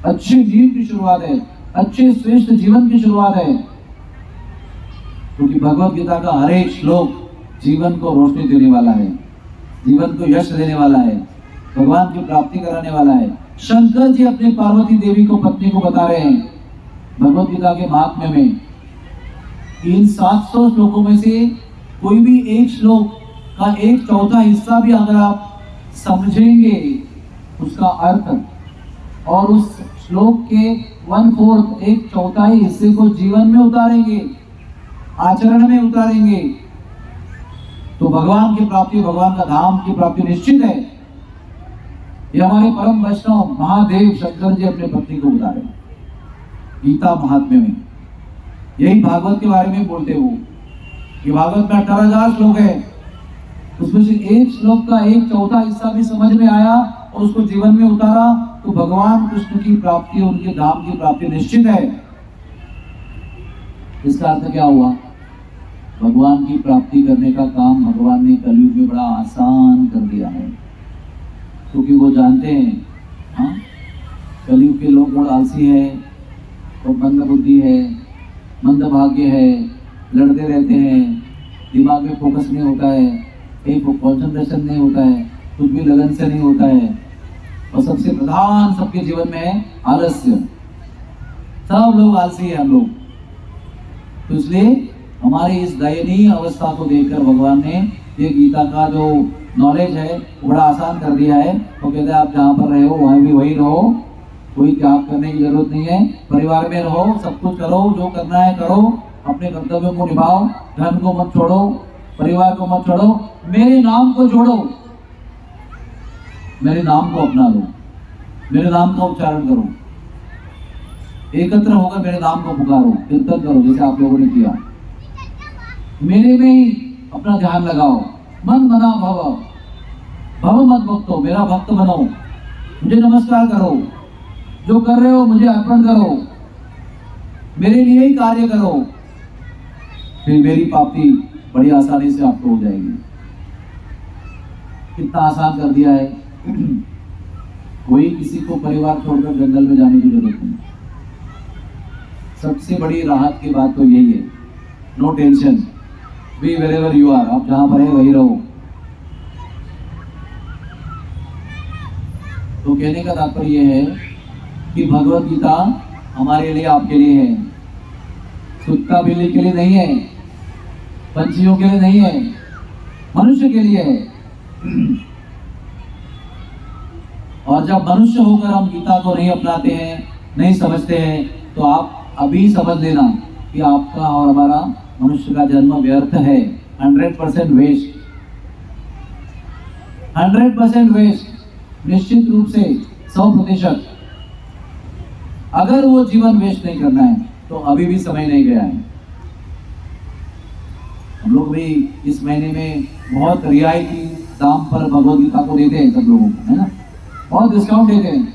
[SPEAKER 1] अच्छी नींव की शुरुआत है, अच्छे श्रेष्ठ जीवन की शुरुआत है, क्योंकि भगवत गीता का हर एक श्लोक जीवन को रोशनी देने वाला है, जीवन को यश देने वाला है, भगवान की प्राप्ति कराने वाला है। शंकर जी अपनी पार्वती देवी को पत्नी को बता रहे हैं भगवत गीता के महात्म्य में, इन 700 श्लोकों में से कोई भी एक श्लोक का एक चौथा हिस्सा भी अगर आप समझेंगे उसका अर्थ और उस श्लोक के 1/4 एक चौथाई हिस्से को जीवन में उतारेंगे, आचरण में उतारेंगे, तो भगवान की प्राप्ति, भगवान का धाम की प्राप्ति निश्चित है। ये हमारे परम वैष्णव महादेव शंकर जी अपने पत्नी को बता रहे हैं गीता महात्म्य में। यही भागवत के बारे में बोलते हो कि भागवत में 18,000 श्लोक है, उसमें से एक श्लोक का एक चौथा हिस्सा भी समझ में आया और उसको जीवन में उतारा तो भगवान कृष्ण की प्राप्ति, उनके धाम की प्राप्ति निश्चित है। इसका अर्थ क्या हुआ? भगवान की प्राप्ति करने का काम भगवान ने कलयुग में बड़ा आसान कर दिया है, क्योंकि वो जानते हैं हाँ कलयुग के लोग बहुत आलसी है और मंद बुद्धि है, मंद भाग्य है, लड़ते रहते हैं, दिमाग में फोकस नहीं होता है, कहीं कॉन्सेंट्रेशन नहीं होता है, कुछ भी लगन से नहीं होता है, और सबसे प्रधान सबके जीवन में है आलस्य। सब लोग आलसी है हम लोग। तो इसलिए हमारी इस दयनीय अवस्था को देखकर भगवान ने ये गीता का जो नॉलेज है वो बड़ा आसान कर दिया है। वो कहते हैं आप जहाँ पर रहे हो वहाँ भी वही रहो, कोई त्याग करने की जरूरत नहीं है, परिवार में रहो, सब कुछ करो, जो करना है करो, अपने कर्तव्यों को निभाओ, धन को मत छोड़ो, परिवार को मत छोड़ो, मेरे नाम को जोड़ो, मेरे नाम को अपना लो, मेरे नाम का उच्चारण करो, एकत्र होकर मेरे नाम को पुकारो, कीर्तन करो जैसे आप लोगों ने किया, मेरे में ही अपना ध्यान लगाओ, मन मना भव, भव मत भक्तो, मेरा भक्त बनो, मुझे नमस्कार करो, जो कर रहे हो मुझे अर्पण करो, मेरे लिए ही कार्य करो, फिर मेरी प्राप्ति बड़ी आसानी से आपको हो जाएगी। कितना आसान कर दिया है। कोई किसी को परिवार छोड़कर जंगल में जाने की जरूरत नहीं। सबसे बड़ी राहत की बात तो यही है, no tension, be wherever you are, आप जहां पर है वही रहो। तो कहने का तात्पर्य यह है कि भगवत गीता हमारे लिए, आपके लिए है, कुत्ता बिल्ली के लिए नहीं है, पंछियों के लिए नहीं है, मनुष्य के लिए है। और जब मनुष्य होकर हम गीता को नहीं अपनाते हैं, नहीं समझते हैं, तो आप अभी समझ लेना कि आपका और हमारा मनुष्य का जन्म व्यर्थ है, 100% वेस्ट, 100% वेस्ट, निश्चित रूप से 100%। अगर वो जीवन वेस्ट नहीं करना है तो अभी भी समय नहीं गया है। हम लोग भी इस महीने में बहुत रियायती दाम पर भगवत गीता को देते हैं, सब लोगों को, है ना, बहुत डिस्काउंट देते हैं,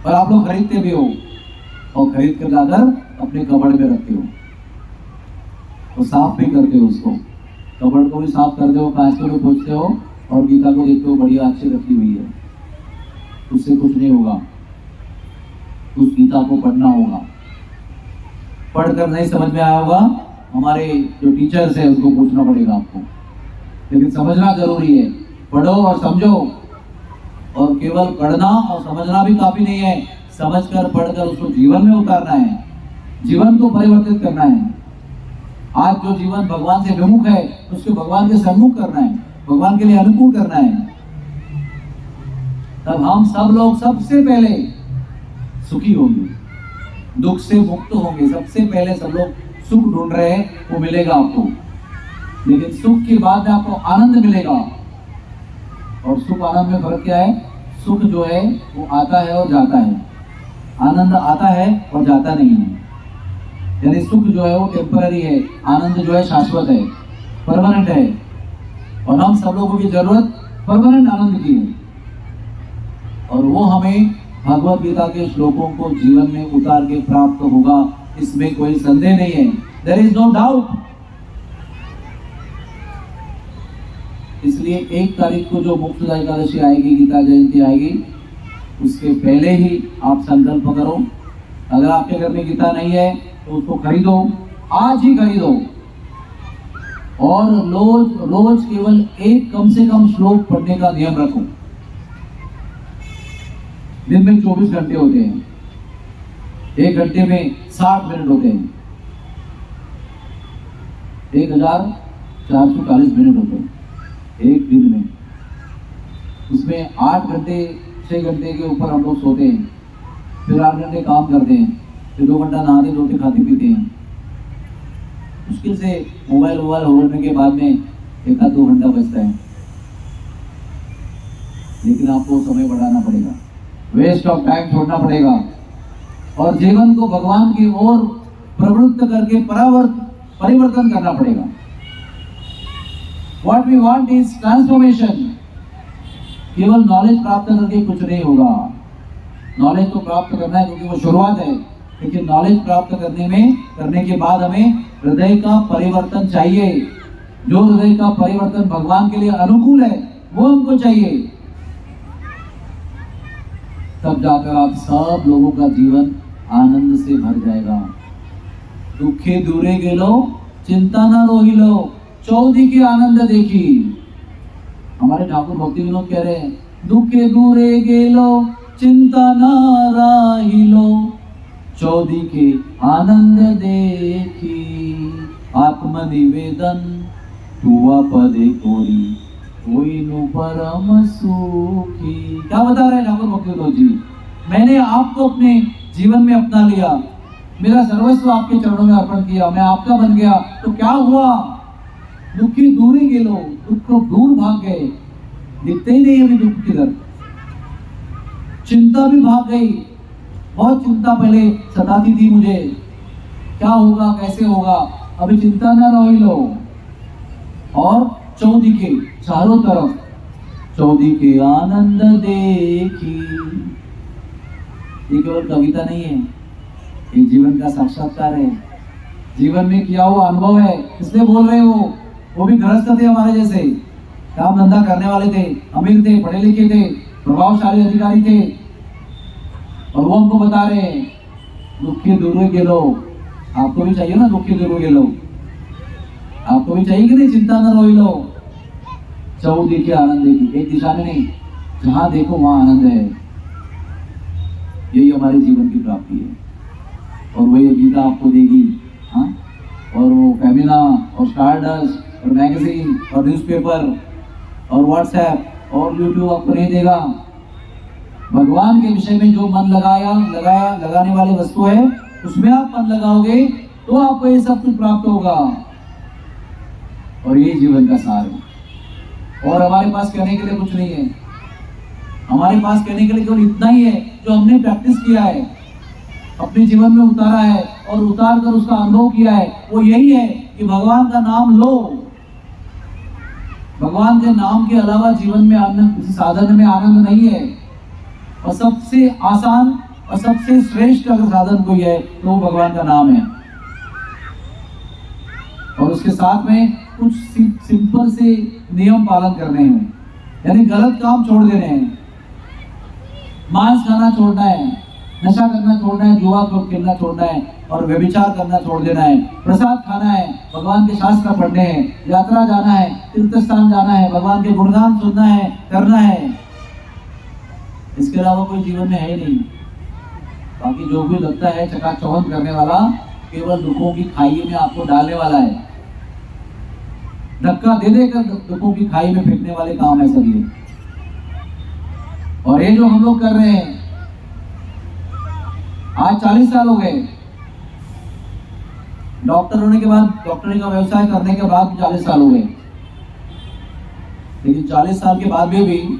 [SPEAKER 1] और आप लोग खरीदते भी हो और खरीद कर जाकर अपने कबड़ में रखते हो, तो साफ भी करते हो, उसको कबड़ को भी साफ करते हो, कांच को भी पोंछते हो, और गीता को देखते हो बढ़िया अच्छी रखी हुई है। उससे कुछ नहीं होगा, उस गीता को पढ़ना होगा, पढ़कर नहीं समझ में आया होगा, हमारे जो टीचर्स है उनको पूछना पड़ेगा आपको, लेकिन समझना जरूरी है। पढ़ो और समझो, और केवल पढ़ना और समझना भी काफी नहीं है, समझकर पढ़कर उसको जीवन में उतारना है, जीवन को परिवर्तित करना है। आज जो जीवन भगवान से विमुख है उसको भगवान के सम्मुख करना है, भगवान के लिए अनुकूल करना है। तब हम सब लोग सबसे पहले सुखी होंगे, दुख से मुक्त होंगे। सबसे पहले सब लोग सुख ढूंढ रहे हैं, वो मिलेगा आपको, लेकिन सुख के बाद में आपको आनंद मिलेगा। और सुख आनंद में फर्क क्या है? सुख जो है वो आता है और जाता है, आनंद आता है और जाता नहीं है। यानी सुख जो है वो टेम्पररी है, आनंद जो है शाश्वत है, परमानेंट है। और हम सब लोगों की जरूरत परमानेंट आनंद की है, और वो हमें भगवत गीता के श्लोकों को जीवन में उतार के प्राप्त होगा, इसमें कोई संदेह नहीं है। There is no doubt. इसलिए 1 तारीख को जो मुक्तदा एकादशी आएगी, गीता जयंती आएगी, उसके पहले ही आप संकल्प करो अगर आपके घर में गीता नहीं है तो उसको खरीदो, आज ही खरीदो, और रोज रोज केवल एक कम से कम श्लोक पढ़ने का नियम रखो। दिन में 24 घंटे होते हैं, 1 घंटे में 60 मिनट होते हैं, 1440 मिनट होते हैं एक दिन में। उसमें 8 घंटे 6 घंटे के ऊपर हम लोग सोते हैं, फिर 8 घंटे काम करते हैं, फिर 2 घंटा नहाते धोते खाते पीते हैं। मुश्किल से मोबाइल होने के बाद में 1-2 घंटा बचता है, लेकिन आपको समय बढ़ाना पड़ेगा, वेस्ट ऑफ टाइम छोड़ना पड़ेगा और जीवन को भगवान की ओर प्रवृत्त करके परिवर्तन करना पड़ेगा। What we want is transformation। केवल नॉलेज प्राप्त करके कुछ नहीं होगा। नॉलेज तो प्राप्त करना है क्योंकि वो शुरुआत है, लेकिन नॉलेज प्राप्त करने के बाद हमें हृदय का परिवर्तन चाहिए। जो हृदय का परिवर्तन भगवान के लिए अनुकूल है वो हमको चाहिए। तब जाकर आप सब लोगों का जीवन आनंद से भर जाएगा। दुखे दूरे गेलो चिंता न रोहिलो, चौधी के आनंद देखी। हमारे ठाकुर भक्ति विनोद कह रहे हैं, दुखे दूरे गेलो चिंता न राहिलो, चौधी के आनंद देखी। आत्मनिवेदन हुआ पदे कोरी, कोई नु परम सुखी। क्या बता रहे हैं ठाकुर भक्ति विनोद जी? मैंने आपको अपने जीवन में अपना लिया, मेरा सर्वस्व आपके चरणों में अर्पण किया, मैं आपका बन गया, तो क्या हुआ? दुखी दूरी गेलो, दुख को दूर भाग गए, दिखते ही नहीं अभी दुख किधर। चिंता भी भाग गई, बहुत चिंता पहले सताती थी मुझे, क्या होगा कैसे होगा, अभी चिंता न रही लो। और चौधी के चारों तरफ, चौधी के आनंद देखी। ये केवल कविता नहीं है, ये जीवन का साक्षात्कार है, जीवन में किया हुआ अनुभव है, इसलिए बोल रहे हो। वो भी गृहस्थ थे हमारे जैसे, काम धंधा करने वाले थे, अमीर थे, पढ़े लिखे थे, प्रभावशाली अधिकारी थे, और वो हमको बता रहे हैं दुखी दूर के लोग। आपको भी चाहिए ना दुखी दूर के लोग? आपको भी चाहिए कि नहीं? चिंता न रोई लो, चौधी के आनंद देखी। एक दिशा में नहीं, जहां देखो वहां आनंद है। यही हमारे जीवन की प्राप्ति है, और वही गीता आपको देगी। हाँ, और वो फेमिना और स्टारडस्ट और मैगजीन और न्यूज़पेपर और व्हाट्सएप और यूट्यूब आपको नहीं देगा। भगवान के विषय में जो मन लगाने वाली वस्तु है, उसमें आप मन लगाओगे तो आपको ये सब कुछ प्राप्त होगा। और ये जीवन का सार है। और हमारे पास कहने के लिए कुछ नहीं है, हमारे पास कहने के लिए केवल इतना ही है जो हमने प्रैक्टिस किया है, अपने जीवन में उतारा है और उतार कर उसका अनुभव किया है। वो यही है कि भगवान का नाम लो। भगवान के नाम के अलावा जीवन में आनंद, किसी साधन में आनंद नहीं है। और सबसे आसान और सबसे श्रेष्ठ अगर साधन कोई है तो वो भगवान का नाम है। और उसके साथ में कुछ सिंपल से नियम पालन करने हैं, यानी गलत काम छोड़ देने हैं। मांस खाना छोड़ना है, नशा करना छोड़ना है, जुआ खेलना छोड़ना है, और व्यभिचार करना छोड़ देना है। प्रसाद खाना है, भगवान के शास्त्र पढ़ने हैं, यात्रा जाना है, तीर्थ स्थान जाना है, भगवान के गुणगान सुनना है, करना है। इसके अलावा कोई जीवन में है ही नहीं। बाकी जो भी लगता है चकाचौंध करने वाला, केवल दुखों की खाई में आपको डालने वाला है। धक्का दे देकर दुखों की खाई में फेंकने वाले काम है सब ये। और ये जो हम लोग कर रहे हैं, आज 40 साल हो गए डॉक्टर होने के बाद, डॉक्टरी का व्यवसाय करने के बाद 40 साल हो गए। लेकिन 40 साल के बाद भी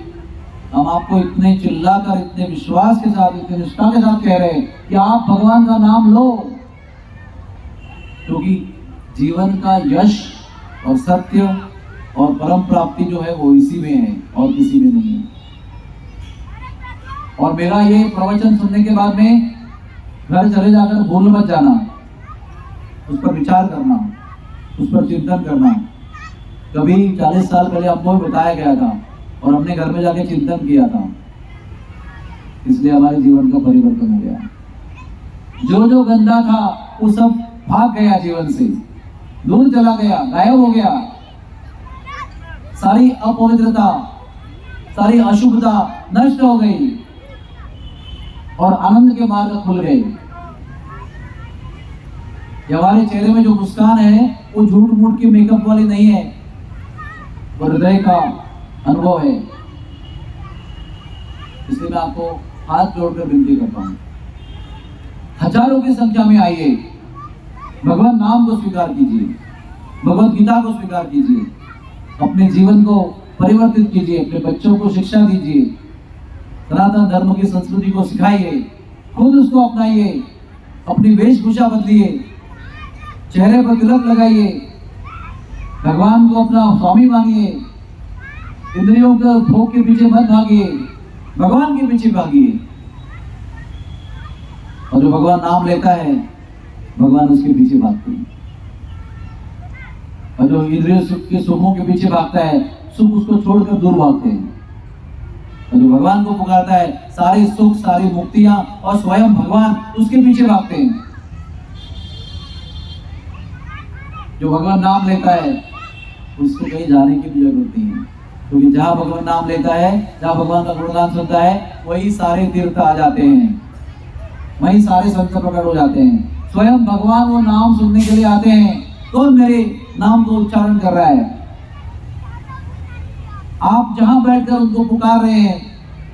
[SPEAKER 1] हम आपको इतने चिल्लाकर, इतने विश्वास के साथ, इतने निष्ठा के साथ कह रहे हैं कि आप भगवान का नाम लो, क्योंकि जीवन का यश और सत्य और परम प्राप्ति जो है वो इसी में है और किसी में नहीं है। और मेरा ये प्रवचन सुनने के बाद में घर चले जाकर भूल मत जाना, उस पर विचार करना, उस पर चिंतन करना। कभी 40 साल पहले आपको बताया गया था और हमने घर में जाके चिंतन किया था, इसलिए हमारे जीवन का परिवर्तन हो गया। जो जो गंदा था वो सब भाग गया, जीवन से दूर चला गया, गायब हो गया। सारी अपवित्रता, सारी अशुभता नष्ट हो गई और आनंद के मार्ग खुल गए। हमारे चेहरे में जो मुस्कान है वो झूठ मूठ की मेकअप वाली नहीं है, वो हृदय का अनुभव है। इसलिए मैं आपको हाथ जोड़कर विनती करता हूं, हजारों की संख्या में आइए, भगवान नाम को स्वीकार कीजिए, भगवत गीता को स्वीकार कीजिए, अपने जीवन को परिवर्तित कीजिए, अपने बच्चों को शिक्षा दीजिए, सनातन धर्म की संस्कृति को सिखाइए, खुद उसको अपनाइए, अपनी वेशभूषा बदलिए, चेहरे पर तिलक लगाइए, भगवान को अपना स्वामी मानिए, इंद्रियों के भोग के पीछे मत भागिए, भगवान के पीछे भागिए। और जो भगवान नाम लेता है भगवान उसके पीछे भागते हैं, और जो इंद्रिय सुख के सुखों के पीछे भागता है सुख उसको छोड़कर दूर भागते हैं। और जो भगवान को पुकारता है सारे सुख, सारी मुक्तियां और स्वयं भगवान उसके पीछे भागते हैं। जो भगवान नाम लेता है उसको कहीं जाने की भी जरूरत नहीं है, क्योंकि जहां भगवान नाम लेता है, जहां भगवान का गुणगान सुनता है, वही सारे तीर्थ आ जाते हैं, वही सारे संत प्रकट हो जाते हैं। स्वयं भगवान वो नाम सुनने के लिए आते हैं। कौन मेरे नाम को उच्चारण कर रहा है? आप जहां बैठकर उनको पुकार रहे हैं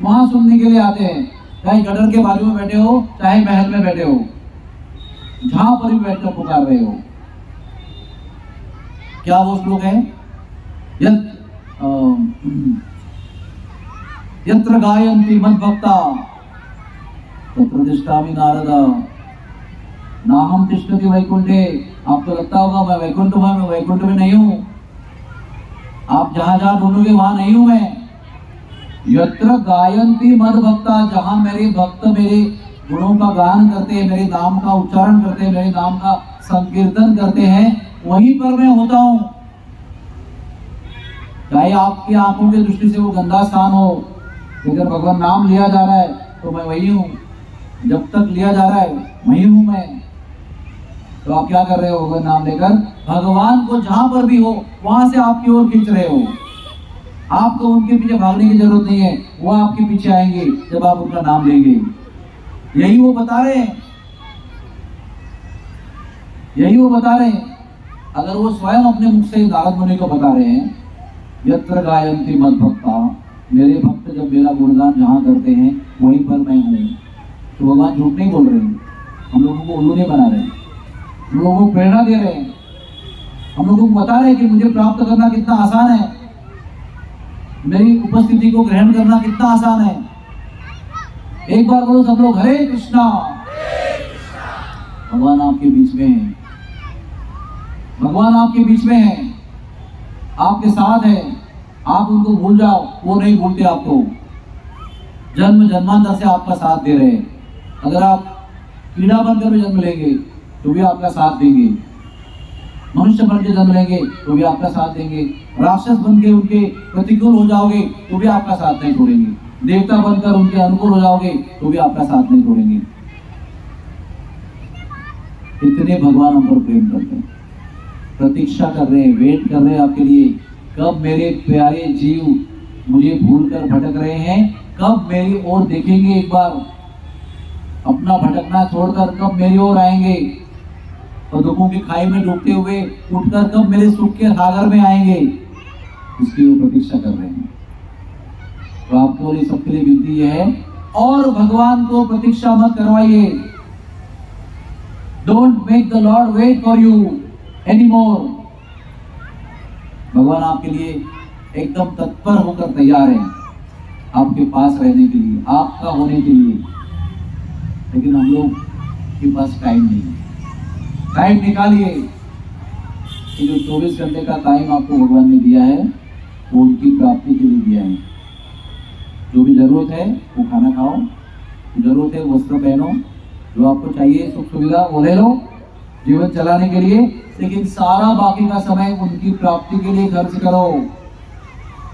[SPEAKER 1] वहां सुनने के लिए आते हैं, चाहे गटर के बाजू में बैठे हो, चाहे महल में बैठे हो, जहां पर भी बैठकर पुकार रहे हो। क्या वो श्लोक है? यत्र गायन्ति मद्भक्ता तत्र तिष्ठामि नारदा नाहं तिष्ठति वैकुंठे। आपको लगता होगा मैं वैकुंठ में नहीं हूं। आप जहां जहां ढूंढोगे वहां नहीं हूं मैं। यत्र गायन्ति मद्भक्ता, जहां मेरे भक्त मेरे गुणों का गान करते हैं, मेरे नाम का उच्चारण करते हैं, मेरे नाम का संकीर्तन करते हैं, वहीं पर मैं होता हूं। चाहे आपकी आंखों की दृष्टि से वो गंदा स्थान हो, अगर भगवान नाम लिया जा रहा है तो मैं वही हूं। जब तक लिया जा रहा है वही हूं मैं। तो आप क्या कर रहे हो? भगवान नाम लेकर भगवान को जहां पर भी हो वहां से आपकी ओर खींच रहे हो। आपको उनके पीछे भागने की जरूरत नहीं है, वो आपके पीछे आएंगे जब आप उनका नाम लेंगे। यही वो बता रहे हैं, यही वो बता रहे हैं। अगर वो स्वयं अपने मुख से नारद मुनि को बता रहे हैं, यत्र गायन्ति मद्भक्ता, मेरे भक्त जब मेरा गुणगान जहां करते हैं वहीं पर मैं हूं, तो भगवान झूठ नहीं बोल रहे हैं। हम लोगों को उल्लू नहीं बना रहे, हम लोगों को प्रेरणा दे रहे हैं, हम लोगों को बता रहे हैं कि मुझे प्राप्त करना कितना आसान है, मेरी उपस्थिति को ग्रहण करना कितना आसान है। एक बार बोलो सब लोग, हरे कृष्णा। भगवान आपके बीच में है, भगवान आपके बीच में है, आपके साथ है। आप उनको भूल जाओ, वो नहीं भूलते आपको। जन्म जन्मांतर से आपका साथ दे रहे हैं। अगर आप कीड़ा बनकर भी जन्म लेंगे तो भी आपका साथ देंगे, मनुष्य बन के जन्म लेंगे तो भी आपका साथ देंगे, राक्षस बन के उनके प्रतिकूल हो जाओगे तो भी आपका साथ नहीं छोड़ेंगे, देवता बनकर उनके अनुकूल हो जाओगे तो भी आपका साथ नहीं छोड़ेंगे। इतने भगवान हम पर प्रेम करते हैं, प्रतीक्षा कर रहे हैं, वेट कर रहे हैं आपके लिए। कब मेरे प्यारे जीव मुझे भूलकर भटक रहे हैं, कब मेरी ओर देखेंगे, एक बार अपना भटकना छोड़कर कब मेरी ओर आएंगे, और दुखों की खाई में डूबते हुए उठकर कब मेरे सुख के सागर में आएंगे, इसकी वो प्रतीक्षा कर रहे हैं। तो आपको ये सबके लिए विनती है, और भगवान को प्रतीक्षा मत करवाइए। Don't make the Lord wait for you anymore. भगवान आपके लिए एकदम तत्पर होकर तैयार है, आपके पास रहने के लिए, आपका होने के लिए। लेकिन हम लोग के पास टाइम नहीं है। टाइम निकालिए। ये जो 24 घंटे का टाइम आपको भगवान ने दिया है वो उनकी प्राप्ति के लिए दिया है। जो भी जरूरत है वो खाना खाओ, जरूरत है वस्त्र पहनो, जो आपको चाहिए सुख सुविधा वो ले लो जीवन चलाने के लिए। लेकिन सारा बाकी का समय उनकी प्राप्ति के लिए खर्च करो।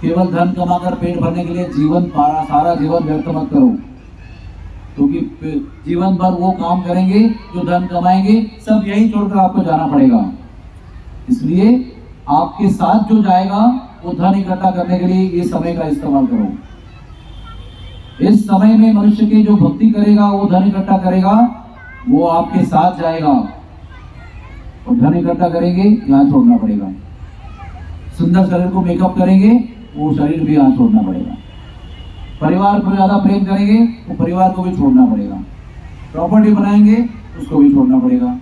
[SPEAKER 1] केवल धन कमाकर पेट भरने के लिए सारा जीवन व्यर्थ मत करो। क्योंकि जीवन भर वो काम करेंगे, जो धन कमाएंगे, सब यही छोड़कर आपको जाना पड़ेगा। इसलिए आपके साथ जो जाएगा वो धन इकट्ठा करने के लिए ये समय का इस्तेमाल करो। इस समय में मनुष्य की जो भक्ति करेगा, वो धन इकट्ठा करेगा, वो आपके साथ जाएगा। और धन इकट्ठा करेंगे, यहाँ छोड़ना पड़ेगा। सुंदर शरीर को मेकअप करेंगे, वो शरीर भी यहाँ छोड़ना पड़ेगा। परिवार को ज्यादा प्रेम करेंगे, वो परिवार को भी छोड़ना पड़ेगा। प्रॉपर्टी बनाएंगे, उसको भी छोड़ना पड़ेगा।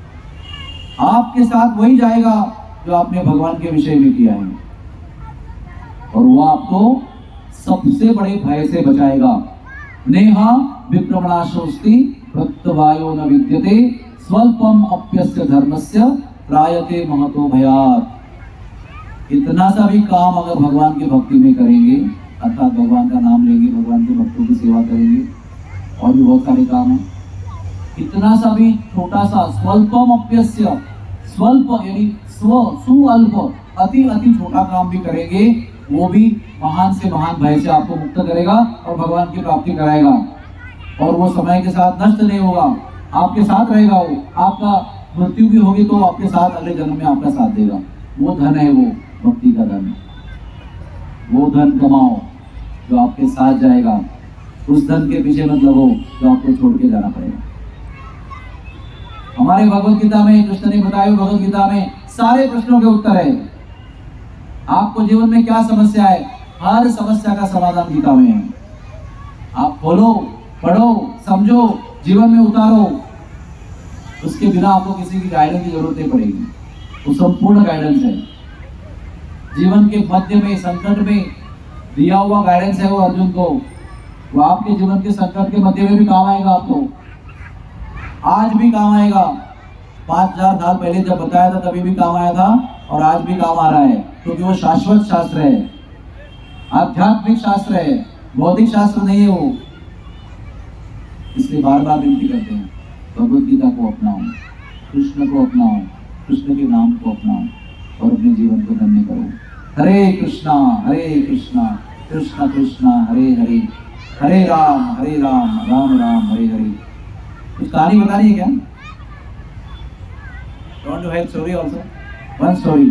[SPEAKER 1] आपके साथ वही जाएगा जो आपने भगवान के विषय में किया है, और वो आपको सबसे बड़े भय से बचाएगा। नेहा विक्रमणाशोस्ति भक्तवायो न विद्यते स्वल्पम अप्यस्य धर्मस्य त्रायते महतो भयात्। इतना सा भी काम अगर भगवान की भक्ति में करेंगे, अर्थात भगवान का नाम लेंगे, भगवान के भक्तों की सेवा करेंगे, और भी बहुत सारे काम हैं, इतना सा भी छोटा सा स्वल्पम अप्यस्य, स्वल्प यानी सुअल्प, अति अति छोटा काम भी करेंगे, वो भी महान से महान भय से आपको मुक्त करेगा और भगवान की प्राप्ति कराएगा। और वो समय के साथ नष्ट नहीं होगा, आपके साथ रहेगा। वो आपका मृत्यु भी होगी तो आपके साथ अगले जन्म में आपका साथ देगा। वो धन है, वो भक्ति का धन। वो धन कमाओ जो आपके साथ जाएगा। उस धन के पीछे मत लगो जो आपको छोड़ के जाना पड़ेगा। हमारे भगवत गीता में कृष्ण ने बताया, भगवत गीता में सारे प्रश्नों के उत्तर है। आपको जीवन में क्या समस्या है, हर समस्या का समाधान गीता में है। आप खोलो, पढ़ो, समझो, जीवन में उतारो। उसके बिना आपको किसी की गाइडेंस की जरूरत नहीं पड़ेगी। वो संपूर्ण गाइडेंस है। जीवन के मध्य में, संकट में दिया हुआ गाइडेंस है वो अर्जुन को। वो आपके जीवन के संकट के मध्य में भी काम आएगा आपको, आज भी काम आएगा। 5000 साल पहले जब बताया था तभी भी काम आया था, और आज भी काम आ रहा है, क्योंकि वो शाश्वत शास्त्र है, आध्यात्मिक शास्त्र है, भौतिक शास्त्र नहीं है वो। इसलिए बार बार विनती करते हैं, भगवत गीता को अपनाओ, कृष्ण को अपनाओ, कृष्ण के नाम को अपनाओ और अपने जीवन को धन्य करो। हरे कृष्णा कृष्ण कृष्ण हरे हरे, हरे राम राम राम हरे हरे। कुछ कहानी बतानी है क्या? Don't you have story also? One story.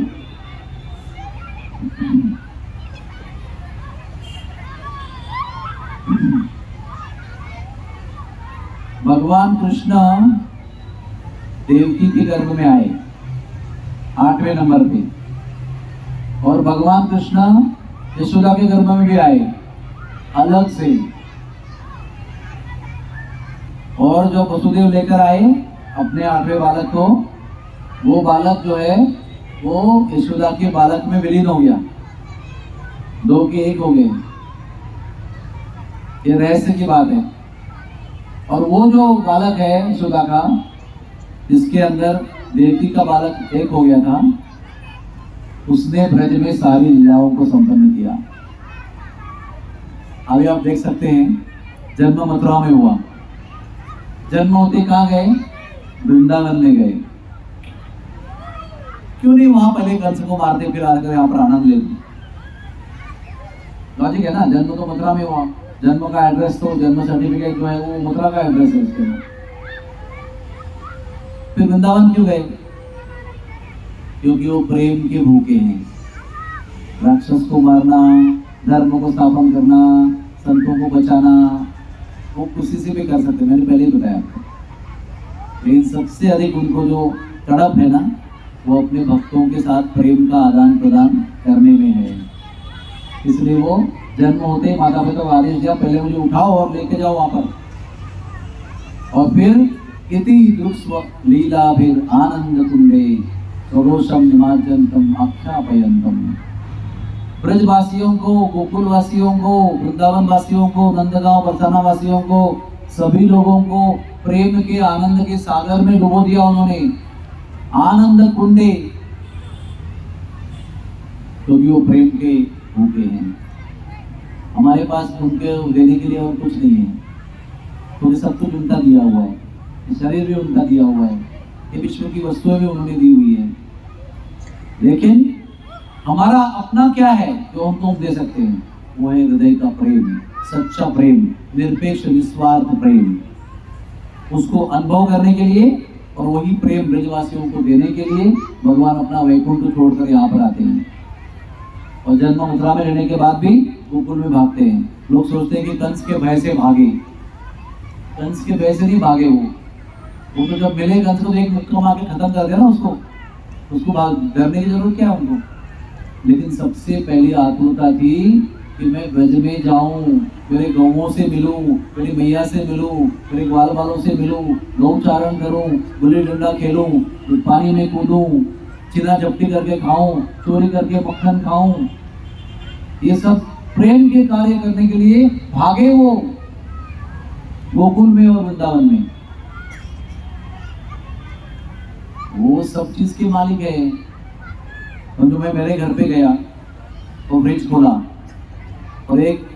[SPEAKER 1] भगवान कृष्ण देवकी के गर्भ में आए 8वें नंबर पे, और भगवान कृष्ण यशोदा के गर्भ में भी आए अलग से। और जो वसुदेव लेकर आए अपने 8वें बालक को, वो बालक जो है वो यशोदा के बालक में विलीन हो गया, 2 के 1 हो गए। ये रहस्य की बात है। और वो जो बालक है यशोदा का, जिसके अंदर देवकी का बालक एक हो गया था, उसने ब्रज में सारी लीलाओं को संपन्न किया। अभी आप देख सकते हैं, जन्म मथुरा में हुआ, जन्म होते कहाँ गए? वृंदावन में गए। क्यों नहीं वहां पहले कंस को मारते फिर आकर यहाँ पर आनंद लेते? लॉजिक है ना, जन्म तो मथुरा में हुआ, जन्म का एड्रेस तो जन्म सर्टिफिकेट जो है वो मथुरा का एड्रेस है उसके में। फिर वृंदावन क्यों गए? क्योंकि वो प्रेम के भूखे हैं। राक्षस को मारना, धर्म को स्थापन करना, संतों को बचाना, वो किसी से भी कर सकते, मैंने पहले ही बताया आपको। लेकिन सबसे अधिक उनको जो तड़प है ना, वो अपने भक्तों के साथ प्रेम का आदान प्रदान करने में है। इसलिए वो जन्म होते ही माता पिता को आदेश दिया, पहले मुझे उठाओ और लेके जाओ वहां पर। और फिर इति दृक्स्व लीला फिर आनंद कुंडे स्वरोषम निमार्जनतम आख्यापयंतम। ब्रजवासियों को, गोकुल वासियों को, वृंदावन वासियों को, नंदगांव बरसाना वासियों को, सभी लोगों को प्रेम के आनंद के सागर में डुबो दिया उन्होंने, आनंद कुंडे, क्योंकि वो प्रेम के भूखे हैं। हमारे पास उनके देने के लिए और कुछ नहीं है, क्योंकि सब कुछ उनका दिया हुआ है, शरीर भी उनका दिया हुआ है, ये विश्व की वस्तुएं भी उन्होंने दी हुई है। लेकिन हमारा अपना क्या है जो हम तुम दे सकते हैं? वो है हृदय का प्रेम, सच्चा प्रेम, निरपेक्ष निस्वार्थ प्रेम। उसको अनुभव करने के लिए और वही प्रेम ब्रजवासियों को देने के लिए भगवान अपना वैकुंठ छोड़कर यहाँ पर आते हैं। और जन्म मथुरा में रहने के बाद भी गोकुल में भागते हैं। लोग सोचते हैं कि कंस के भय से भागे, कंस के भय से नहीं भागे। वो तो जब मिले कंस को तो एक मुक्का मार के खत्म कर दिया ना उसको डरने की जरूरत क्या है उनको। लेकिन सबसे पहली आतुरता थी कि मैं ब्रज में जाऊं, मेरे गौओं से मिलूं, मेरी मैया से मिलूं, मेरे ग्वाल बालों से मिलूं, गौचारण करूं, गुल्ली डंडा खेलूं, पानी में कूदूं, चिना चपटी करके खाऊं, चोरी करके मक्खन खाऊं। ये सब प्रेम के कार्य करने के लिए भागे वो गोकुल में और वृंदावन में। वो सब चीज के मालिक है। और जो मैं मेरे घर पे गया तो फ्रिज खोला और एक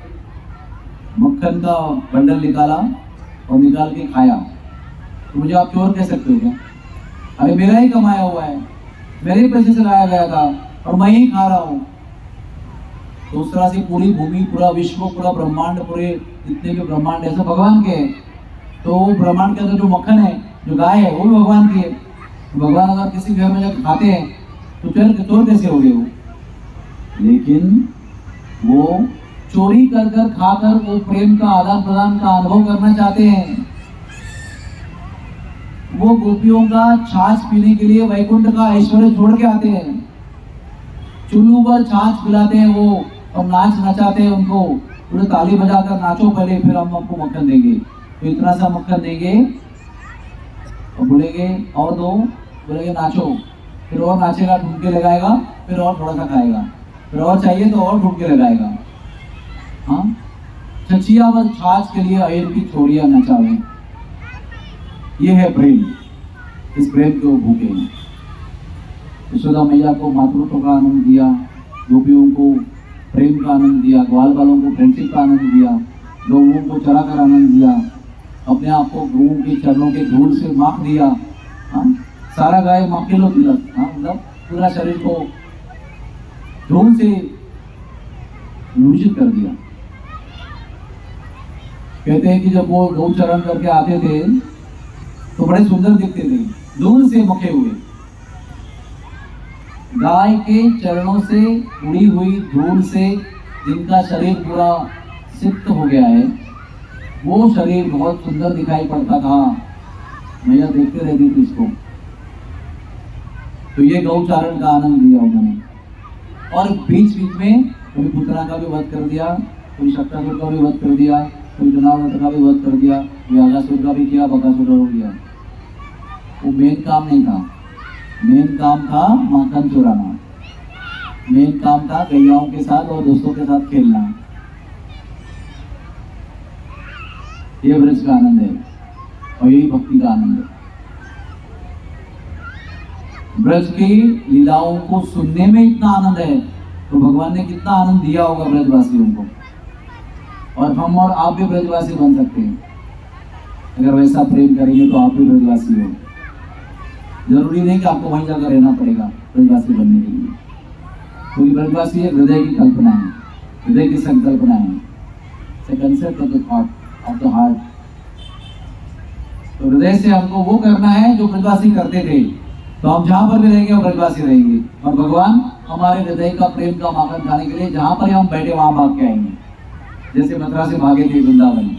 [SPEAKER 1] मक्खन का बंडल निकाला और निकाल के खाया, तो मुझे आप चोर कह सकते हो क्या? अरे मेरा ही कमाया हुआ है, मेरे ही पैसे से लाया गया था और मैं ही खा रहा हूँ। तो उस तरह से पूरी भूमि, पूरा विश्व, पूरा ब्रह्मांड, पूरे जितने भी ब्रह्मांड है सब भगवान के हैं। तो ब्रह्मांड के अंदर जो मक्खन है, जो गाय है, वो भी भगवान की है। तो भगवान अगर किसी घर में जब खाते हैं तो चोर कैसे हो गए वो? लेकिन वो चोरी कर कर खाकर वो प्रेम का आदान प्रदान का अनुभव करना चाहते हैं। वो गोपियों का छाछ पीने के लिए वैकुंठ का ऐश्वर्य छोड़ के आते हैं। चुल्लू पर छाछ पिलाते हैं वो और नाच नचाते हैं उनको, पूरे ताली बजाकर नाचो पहले, फिर हम आपको मक्खन देंगे। तो इतना सा मक्खन देंगे और बोलेंगे और दो, बोलेंगे नाचो, फिर और नाचेगा, ठुमके लगाएगा, फिर और थोड़ा सा खाएगा, फिर और चाहिए तो और ठुमके लगाएगा। हाँ, छचिया व छाछ के लिए अहिर की छोड़ियां नचावे। ये है प्रेम। इस प्रेम के वो भूखे हैं। यशोदा मैया को मातृत्व का आनंद दिया, गोपियों को प्रेम का आनंद दिया, ग्वाल बालों को फ्रेंडशिप का आनंद दिया, गौओं को चरा कर आनंद दिया, अपने आप को गौओं के चरणों के धूल से माख दिया। हाँ, सारा गाय माखे लो तिलक। हाँ, मतलब पूरा शरीर को धूल से लूषित कर दिया। कहते हैं कि जब वो गौचरण करके आते थे तो बड़े सुंदर दिखते थे, धूल से मखे हुए। गाय के चरणों से उड़ी हुई धूल से जिनका शरीर पूरा सिक्त हो गया है, वो शरीर बहुत सुंदर दिखाई पड़ता था। मैया देखते रहती थी इसको। तो ये गौचारण का आनंद दिया उन्होंने। और बीच बीच में कभी पुतना का भी वध कर दिया, कभी शक्तासुर का भी वध कर दिया, कभी जनावत का भी वध कर दिया, कभी आगासुर का भी किया, बकासुर हो गया। वो मेन काम नहीं था। मेन काम था माखन चुराना। मेन काम था गैयाओं के साथ और दोस्तों के साथ खेलना। ये ब्रज का आनंद है और यही भक्ति का आनंद है। ब्रज की लीलाओं को सुनने में इतना आनंद है तो भगवान ने कितना आनंद दिया होगा ब्रजवासियों को। और हम और आप भी ब्रजवासी बन सकते हैं अगर वैसा प्रेम करेंगे। तो आप भी ब्रजवासी हो। जरूरी नहीं कि आपको वहीं जाकर रहना पड़ेगा ब्रजवासी बनने के लिए, क्योंकि ब्रजवासी एक हृदय की कल्पना है, हृदय की संकल्पना है, concept of the thought of the heart. तो हृदय से हमको वो करना है जो ब्रजवासी करते थे। तो हम जहां पर भी रहेंगे वो ब्रजवासी रहेंगे और भगवान हमारे हृदय का प्रेम का माखन खाने के लिए जहां पर हम बैठे वहां भाग के आएंगे। जैसे मथुरा से भागे थे वृंदावन,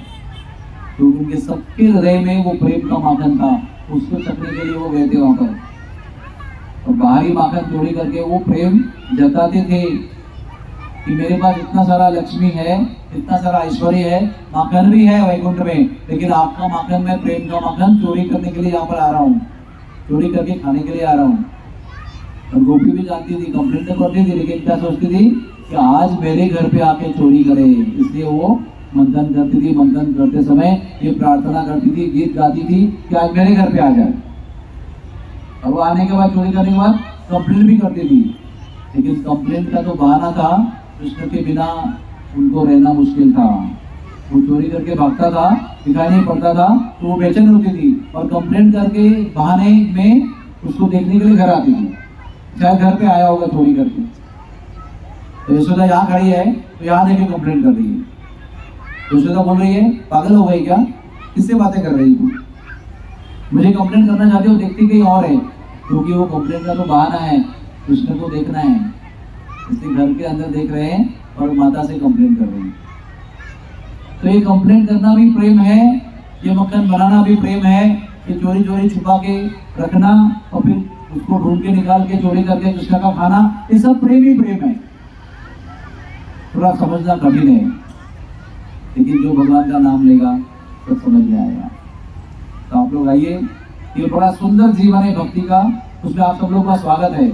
[SPEAKER 1] तो उनके सबके हृदय में वो प्रेम का माखन था, उसको चखने के लिए वो गए थे वहां पर। और बाहरी माखन चोरी करके वो प्रेम जताते थे कि मेरे पास इतना सारा लक्ष्मी है, इतना सारा ऐश्वर्य है, माखन भी है वैकुंठ में, लेकिन आपका माखन, मैं प्रेम का माखन चोरी करने के लिए यहाँ पर आ रहा हूँ, चोरी करके खाने के लिए आ रहा हूँ। और गोपी भी जानती थी, कंप्लेंट करती थी, लेकिन क्या सोचती थी कि आज मेरे घर पे आके चोरी करे। इसलिए वो मंथन करती थी। मंथन करते समय ये प्रार्थना करती थी, गीत गाती थी कि आज मेरे घर पे आ जाए। और वो आने के बाद, चोरी करने के बाद कंप्लेंट भी करती थी, लेकिन कंप्लेंट का तो बहाना था, कृष्ण के बिना उनको रहना मुश्किल था। वो चोरी करके भागता था, दिखाई नहीं पड़ता था, तो वो बेचैन होती थी और कंप्लेंट करके बहाने में उसको देखने के लिए घर आती थी। शायद घर पे आया होगा चोरी करके। तो यशोदा यहाँ खड़ी है तो यहाँ देखे कंप्लेंट कर रही है। यशोदा बोल रही है, पागल हो गई क्या, किससे बातें कर रही तू? मुझे कंप्लेंट करना चाहते हो, देखते कहीं और है, क्योंकि वो कंप्लेंट का तो बहाना है, कृष्ण को देखना है, इसलिए घर के अंदर देख रहे हैं और माता से कंप्लेंट कर रहे हैं। तो ये कंप्लेंट करना भी प्रेम है, ये मक्खन बनाना भी प्रेम है, ये चोरी चोरी छुपा के रखना और फिर उसको ढूंढ के निकाल के चोरी करके कृष्ण का खाना, ये सब प्रेम ही प्रेम है। थोड़ा समझना कठिन है, लेकिन जो भगवान का नाम लेगा तो समझ में आएगा। तो आप लोग आइए, ये बड़ा सुंदर जीवन है भक्ति का, उसमें आप सब लोग का स्वागत है।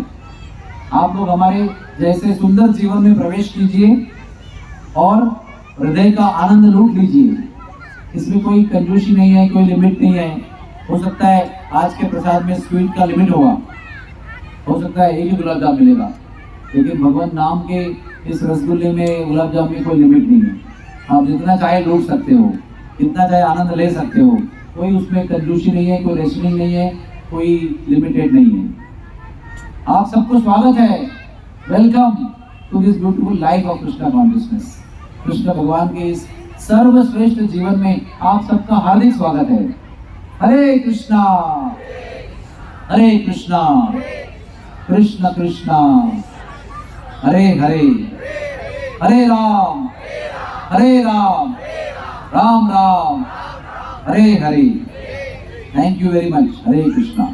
[SPEAKER 1] आप लोग हमारे जैसे सुंदर जीवन में प्रवेश कीजिए और हृदय का आनंद लूट लीजिए। इसमें कोई कंजूसी नहीं है, कोई लिमिट नहीं है। हो सकता है आज के प्रसाद में स्वीट का लिमिट होगा, हो सकता है एक ही गुलाब जामुन मिलेगा, लेकिन भगवान नाम के इस रसगुल्ले में, गुलाब जामुन में कोई लिमिट नहीं है। आप जितना चाहे लूट सकते हो, जितना चाहे आनंद ले सकते हो, कोई उसमें कंजूसी नहीं है, कोई रेशनिंग नहीं है, कोई लिमिटेड नहीं है। आप सबको स्वागत है, welcome to this beautiful life of Krishna consciousness. Krishna भगवान के इस सर्वश्रेष्ठ जीवन में आप सबका हार्दिक स्वागत है। Hare Krishna Krishna Krishna Hare Hare, Hare Ram Ram Ram Hare Hare. Thank you very much. Hare Krishna.